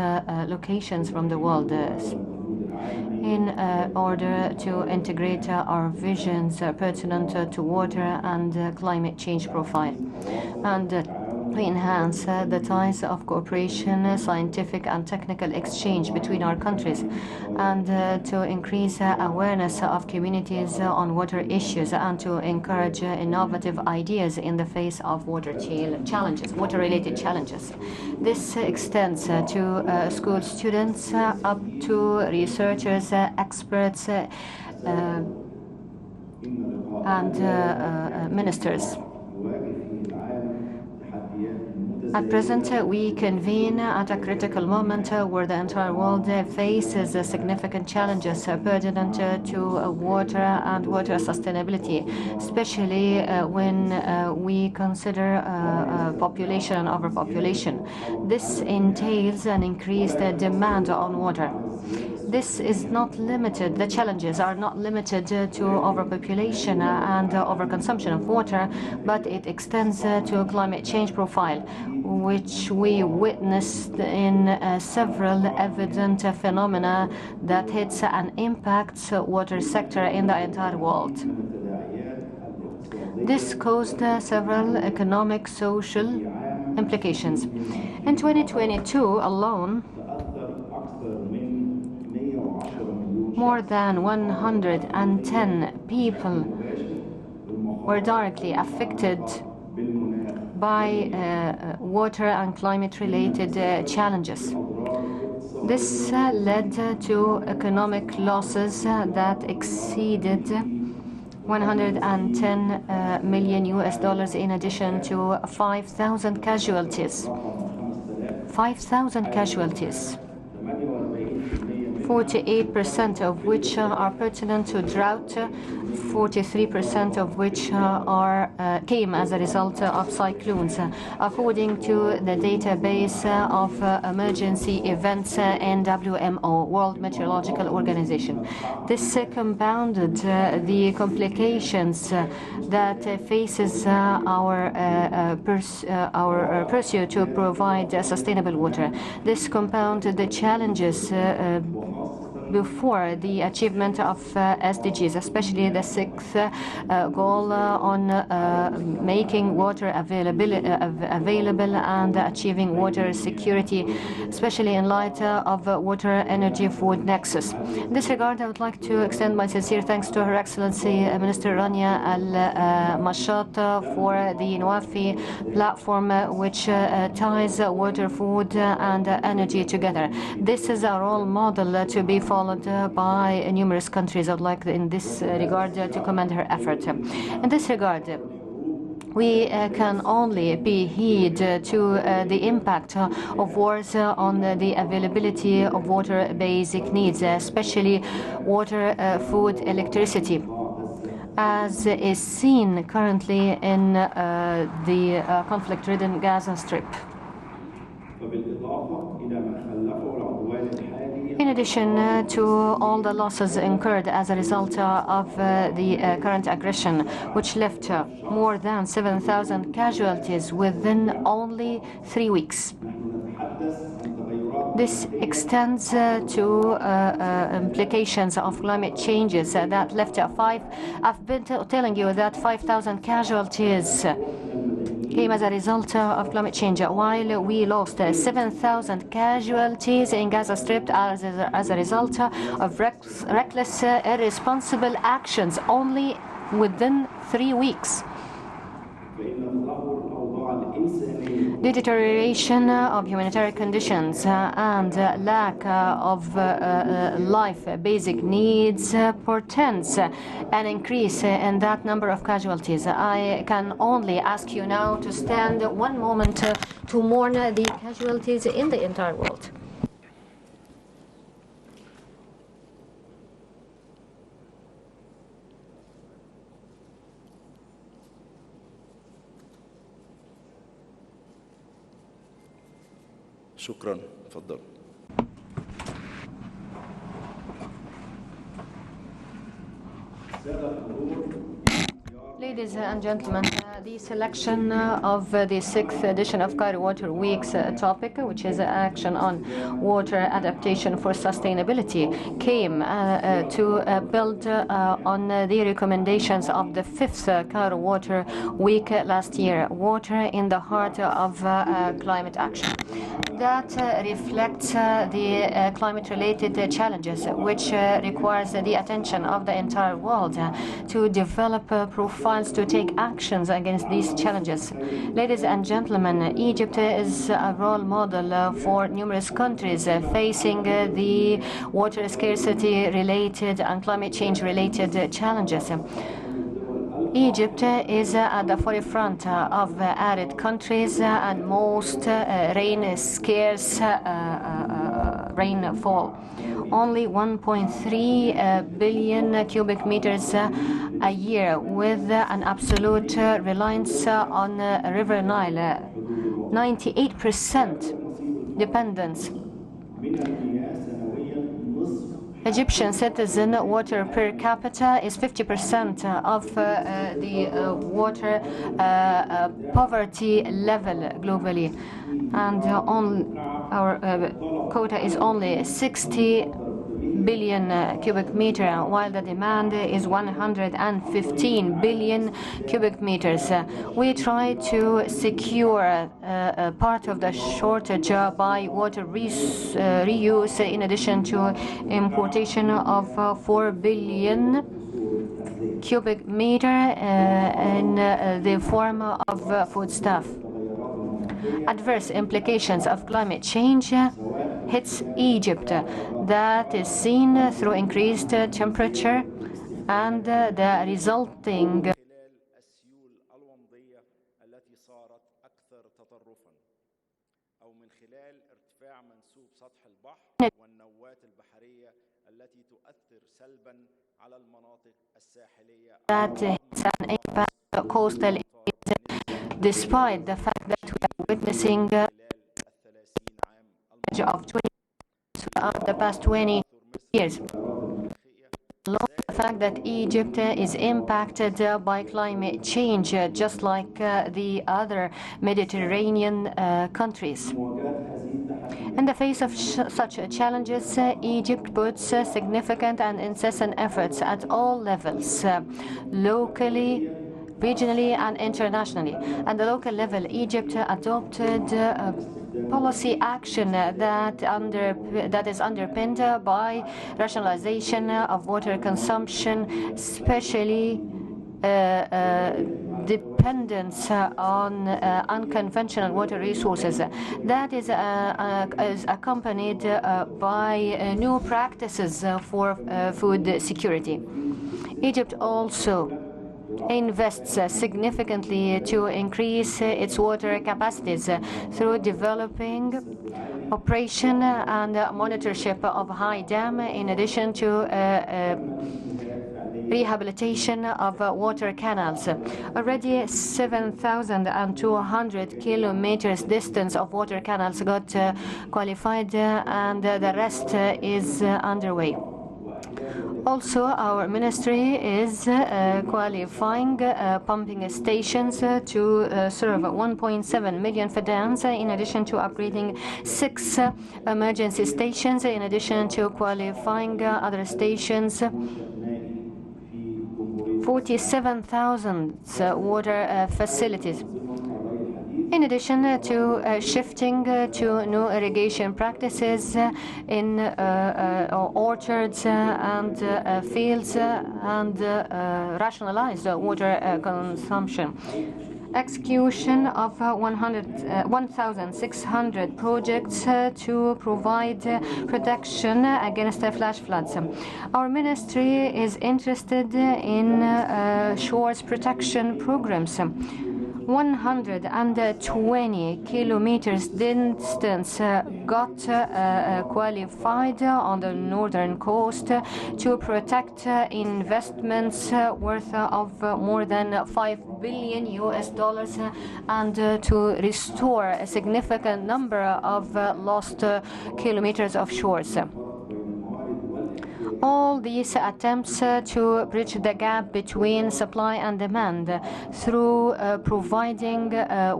locations from the world in order to integrate our visions pertinent to water and climate change profile, and we enhance the ties of cooperation, scientific and technical exchange between our countries, and to increase awareness of communities on water issues, and to encourage innovative ideas in the face of water-related challenges. This extends to school students up to researchers, experts, and ministers. At present, we convene at a critical moment where the entire world faces significant challenges pertinent to water and water sustainability, especially when we consider population and overpopulation. This entails an increased demand on water. This is not limited, the challenges are not limited to overpopulation and overconsumption of water, but it extends to a climate change profile, which we witnessed in several evident phenomena that hits and impacts water sector in the entire world. This caused several economic, social implications. In 2022 alone, more than 110 people were directly affected by water and climate-related challenges. This led to economic losses that exceeded $110 million in addition to 5,000 casualties. 5,000 casualties. 48% of which are pertinent to drought, 43% of which came as a result of cyclones, according to the database of emergency events in WMO, World Meteorological Organization. This compounded the complications that faces our pursuit to provide sustainable water. This compounded the challenges before the achievement of SDGs, especially the sixth goal on making water available and achieving water security, especially in light of water, energy, food nexus. In this regard, I would like to extend my sincere thanks to Her Excellency Minister Rania Al-Mashat for the NWAFI platform, which ties water, food, and energy together. This is a role model to be followed by numerous countries. I would like in this regard to commend her effort. In this regard, we can only pay heed to the impact of wars on the availability of water basic needs, especially water, food, electricity, as is seen currently in the conflict-ridden Gaza Strip. In addition to all the losses incurred as a result of the current aggression, which left more than 7,000 casualties within only 3 weeks. This extends to implications of climate changes that left I've been telling you that 5,000 casualties came as a result of climate change, while we lost 7,000 casualties in Gaza Strip as a result of reckless, irresponsible actions only within 3 weeks. The deterioration of humanitarian conditions and lack of life basic needs portends an increase in that number of casualties. I can only ask you now to stand one moment to mourn the casualties in the entire world. شكرا. تفضل. سادة الحضور، Ladies and gentlemen, the selection of the 6th edition of Cairo Water Week's topic, which is action on water adaptation for sustainability, came to build on the recommendations of the 5th Cairo Water Week last year, water in the heart of climate action. That reflects the climate-related challenges, which requires the attention of the entire world to develop profiles to take actions against these challenges. Ladies and gentlemen, Egypt is a role model for numerous countries facing the water scarcity-related and climate change-related challenges. Egypt is at the forefront of arid countries and most rain-scarce rainfall. Only 1.3 billion cubic meters a year, with an absolute reliance on River Nile, 98% dependence. Egyptian citizen water per capita is 50% of the water poverty level globally, and our quota is only 60 billion cubic meter, while the demand is 115 billion cubic meters. We try to secure part of the shortage by water reuse, in addition to importation of 4 billion cubic meter in the form of foodstuff. Adverse implications of climate change hits Egypt. That is seen through increased temperature and the resulting that has an impact on coastal areas, despite the fact that we are witnessing of 20 throughout the past 20 years. The fact that Egypt is impacted by climate change, just like the other Mediterranean countries. In the face of such challenges, Egypt puts significant and incessant efforts at all levels, locally, regionally, and internationally. At the local level, Egypt adopted policy action that is underpinned by rationalization of water consumption, especially dependence on unconventional water resources. That is accompanied by new practices for food security. Egypt also invests significantly to increase its water capacities through developing operation and monitorship of high dam, in addition to rehabilitation of water canals. Already 7,200 kilometers distance of water canals got qualified, and the rest is underway. Also, our ministry is qualifying pumping stations to serve 1.7 million fedans, in addition to upgrading 6 emergency stations, in addition to qualifying other stations. 47,000 water facilities. In addition to shifting to new irrigation practices in orchards and fields, and rationalized water consumption. Execution of 1,600 projects to provide protection against flash floods. Our ministry is interested in shores protection programs. 120 kilometers distance got qualified on the northern coast to protect investments worth of more than $5 billion and to restore a significant number of lost kilometers of shores. All these attempts to bridge the gap between supply and demand through providing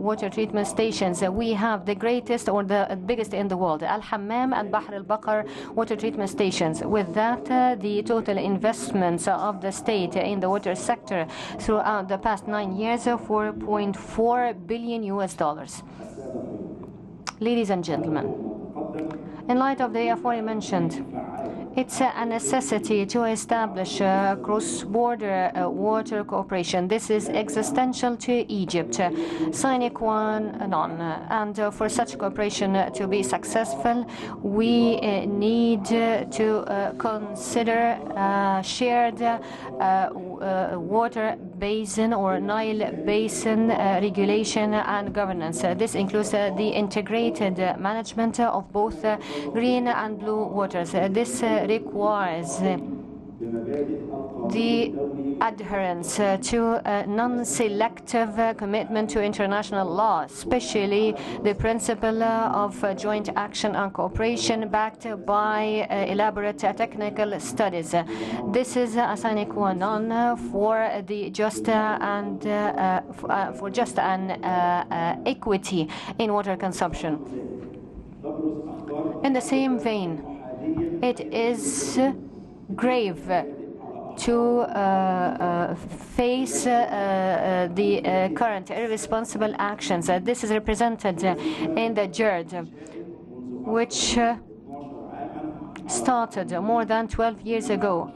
water treatment stations. We have the greatest or the biggest in the world, Al Hammam and Bahr al Bakr water treatment stations. With that, the total investments of the state in the water sector throughout the past 9 years, $4.4 billion. Ladies and gentlemen, in light of the aforementioned, it's a necessity to establish cross-border water cooperation. This is existential to Egypt, sine qua non. And for such cooperation to be successful, we need to consider shared water basin or Nile basin regulation and governance. This includes the integrated management of both green and blue waters. This requires the adherence to a non-selective commitment to international law, especially the principle of joint action and cooperation backed by elaborate technical studies. This is a sine qua non for the just and equity in water consumption. In the same vein, it is grave to face the current irresponsible actions. This is represented in the JERD, which started more than 12 years ago.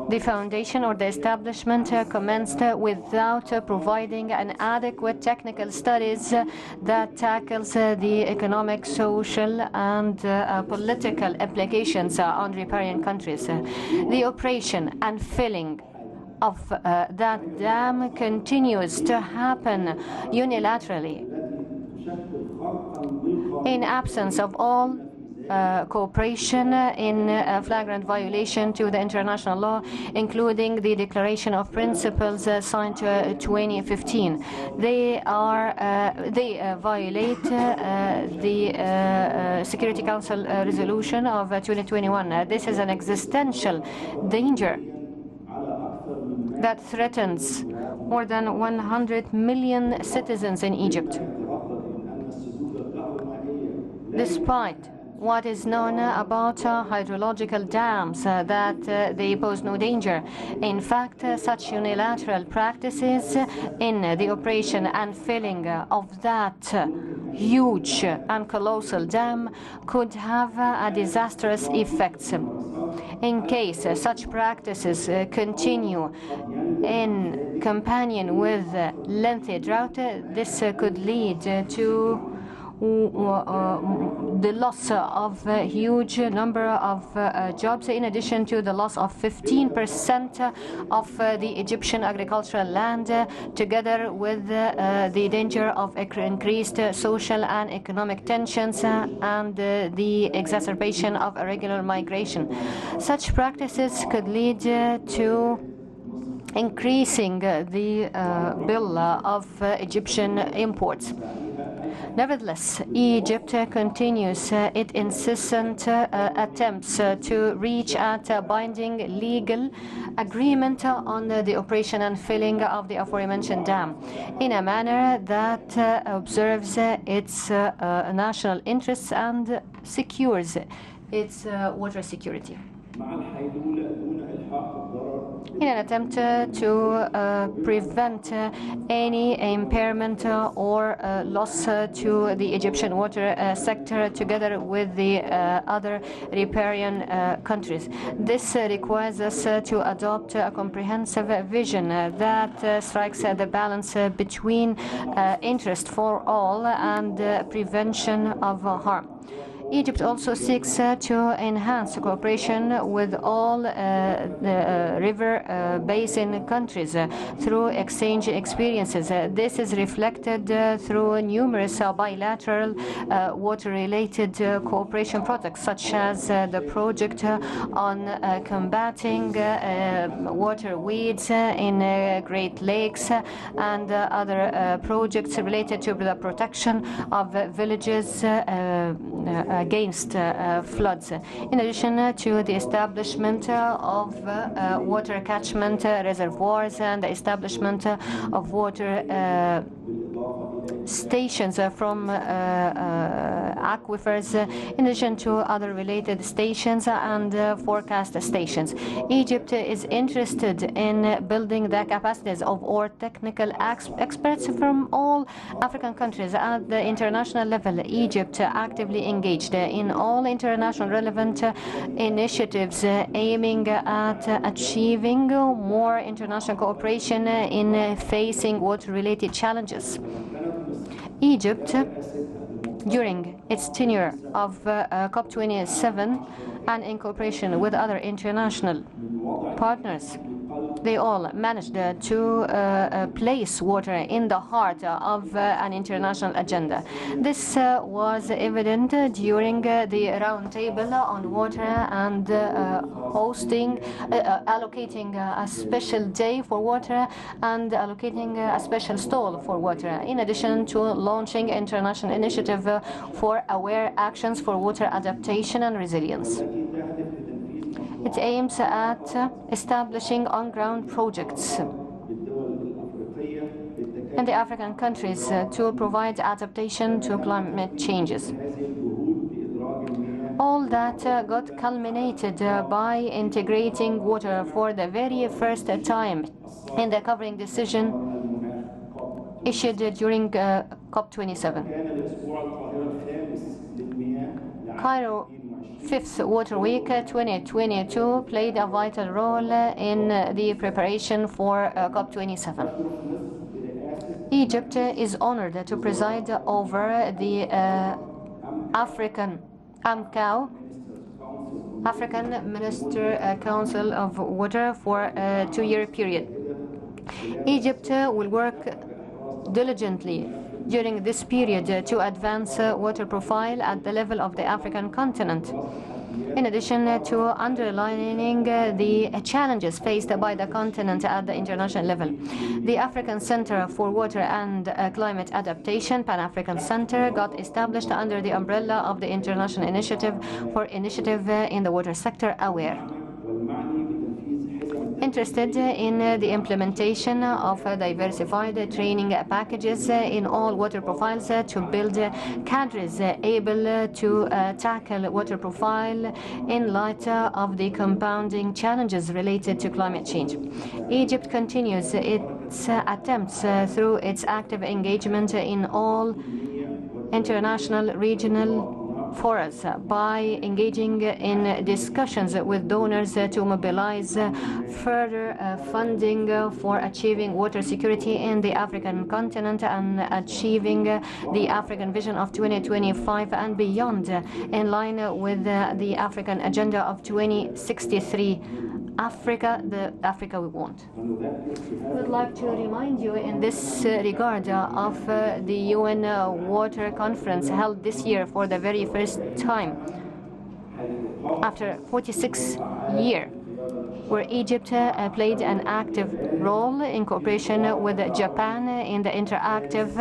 The foundation or the establishment commenced without providing an adequate technical studies that tackles the economic, social, and political implications on riparian countries. The operation and filling of that dam continues to happen unilaterally in absence of all cooperation, in flagrant violation to the international law, including the Declaration of Principles signed 2015. They violate the Security Council resolution of 2021. This is an existential danger that threatens more than 100 million citizens in Egypt. Despite what is known about hydrological dams, that they pose no danger. In fact, such unilateral practices in the operation and filling of that huge and colossal dam could have a disastrous effects. In case such practices continue in companion with lengthy drought, this could lead to the loss of a huge number of jobs, in addition to the loss of 15% of the Egyptian agricultural land, together with the danger of increased social and economic tensions and the exacerbation of irregular migration. Such practices could lead to increasing the bill of Egyptian imports. Nevertheless, Egypt continues its incessant attempts to reach at a binding legal agreement on the operation and filling of the aforementioned dam in a manner that observes its national interests and secures its water security. In an attempt to prevent any impairment or loss to the Egyptian water sector, together with the other riparian countries. This requires us to adopt a comprehensive vision that strikes the balance between interest for all and prevention of harm. Egypt also seeks to enhance cooperation with all the river basin countries through exchange experiences. This is reflected through numerous bilateral water-related cooperation projects, such as the project on combating water weeds in Great Lakes and other projects related to the protection of villages against floods. In addition to the establishment of water catchment reservoirs and the establishment of water stations from aquifers, in addition to other related stations and forecast stations. Egypt is interested in building the capacities of our technical experts from all African countries. At the international level, Egypt actively engaged in all international relevant initiatives aiming at achieving more international cooperation in facing water-related challenges. Egypt, during its tenure of COP27 and in cooperation with other international partners, they all managed to place water in the heart of an international agenda. This was evident during the roundtable on water and allocating a special day for water and allocating a special stall for water, in addition to launching international initiative for aware actions for water adaptation and resilience. It aims at establishing on-ground projects in the African countries to provide adaptation to climate changes. All that got culminated by integrating water for the very first time in the covering decision issued during COP27. Cairo 5th Water Week 2022 played a vital role in the preparation for COP27. Egypt is honored to preside over the African Minister Council of Water for a 2-year period. Egypt will work diligently during this period to advance water profile at the level of the African continent, in addition to underlining the challenges faced by the continent at the international level. The African Center for Water and Climate Adaptation, Pan-African Center, got established under the umbrella of the International Initiative in the Water Sector, AWARE. Interested in the implementation of diversified training packages in all water profiles to build cadres able to tackle water profile in light of the compounding challenges related to climate change. Egypt continues its attempts through its active engagement in all international, regional forums by engaging in discussions with donors to mobilize further funding for achieving water security in the African continent and achieving the African Vision of 2025 and beyond, in line with the African Agenda of 2063. The Africa we want. I would like to remind you in this regard of the UN Water Conference held this year for the very first time after 46 years, where Egypt played an active role in cooperation with Japan in the interactive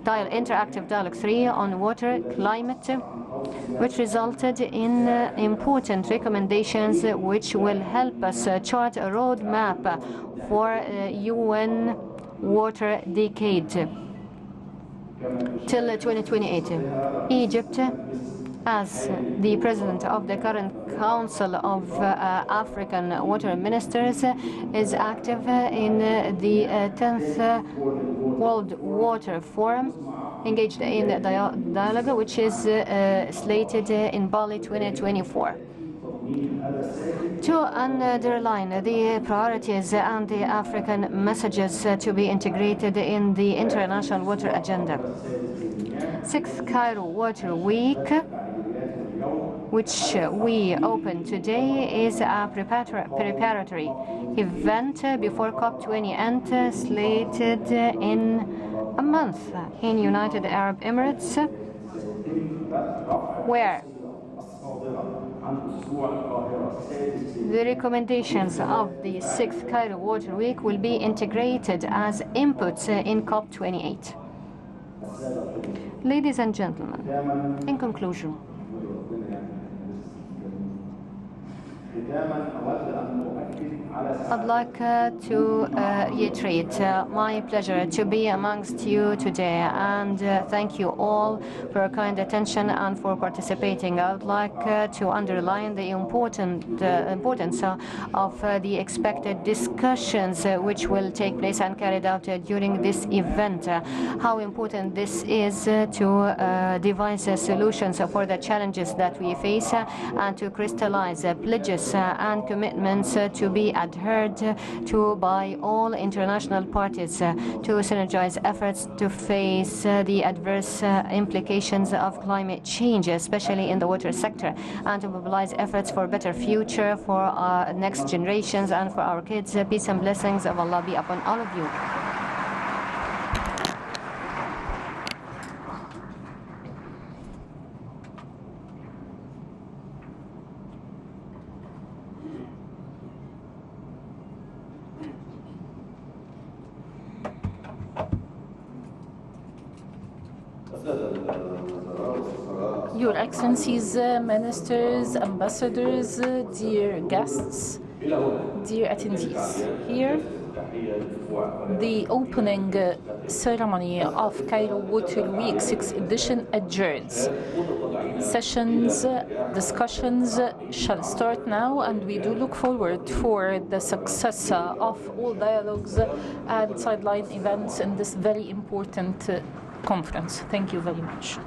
Dialogue 3 on water, climate, which resulted in important recommendations which will help us chart a roadmap for UN water decade till 2028. Egypt, as the president of the current Council of African Water Ministers, is active in the 10th World Water Forum, engaged in the dialogue, which is slated in Bali 2024. To underline the priorities and the African messages to be integrated in the international water agenda, 6th Cairo Water Week, which we open today, is a preparatory event before COP20 and slated in a month in United Arab Emirates, where the recommendations of the 6th Cairo Water Week will be integrated as inputs in COP28. Ladies and gentlemen, in conclusion, I'd like to reiterate my pleasure to be amongst you today, and thank you all for your kind attention and for participating. I would like to underline the importance of the expected discussions which will take place and carried out during this event. How important this is to devise solutions for the challenges that we face and to crystallize pledges and commitments to be adhered to by all international parties to synergize efforts to face the adverse implications of climate change, especially in the water sector, and to mobilize efforts for a better future for our next generations and for our kids. Peace and blessings of Allah be upon all of you. Your Excellencies, Ministers, Ambassadors, dear guests, dear attendees, here the opening ceremony of Cairo Water Week 6th edition adjourns. Sessions, discussions shall start now, and we do look forward for the success of all dialogues and sideline events in this very important conference. Thank you very much.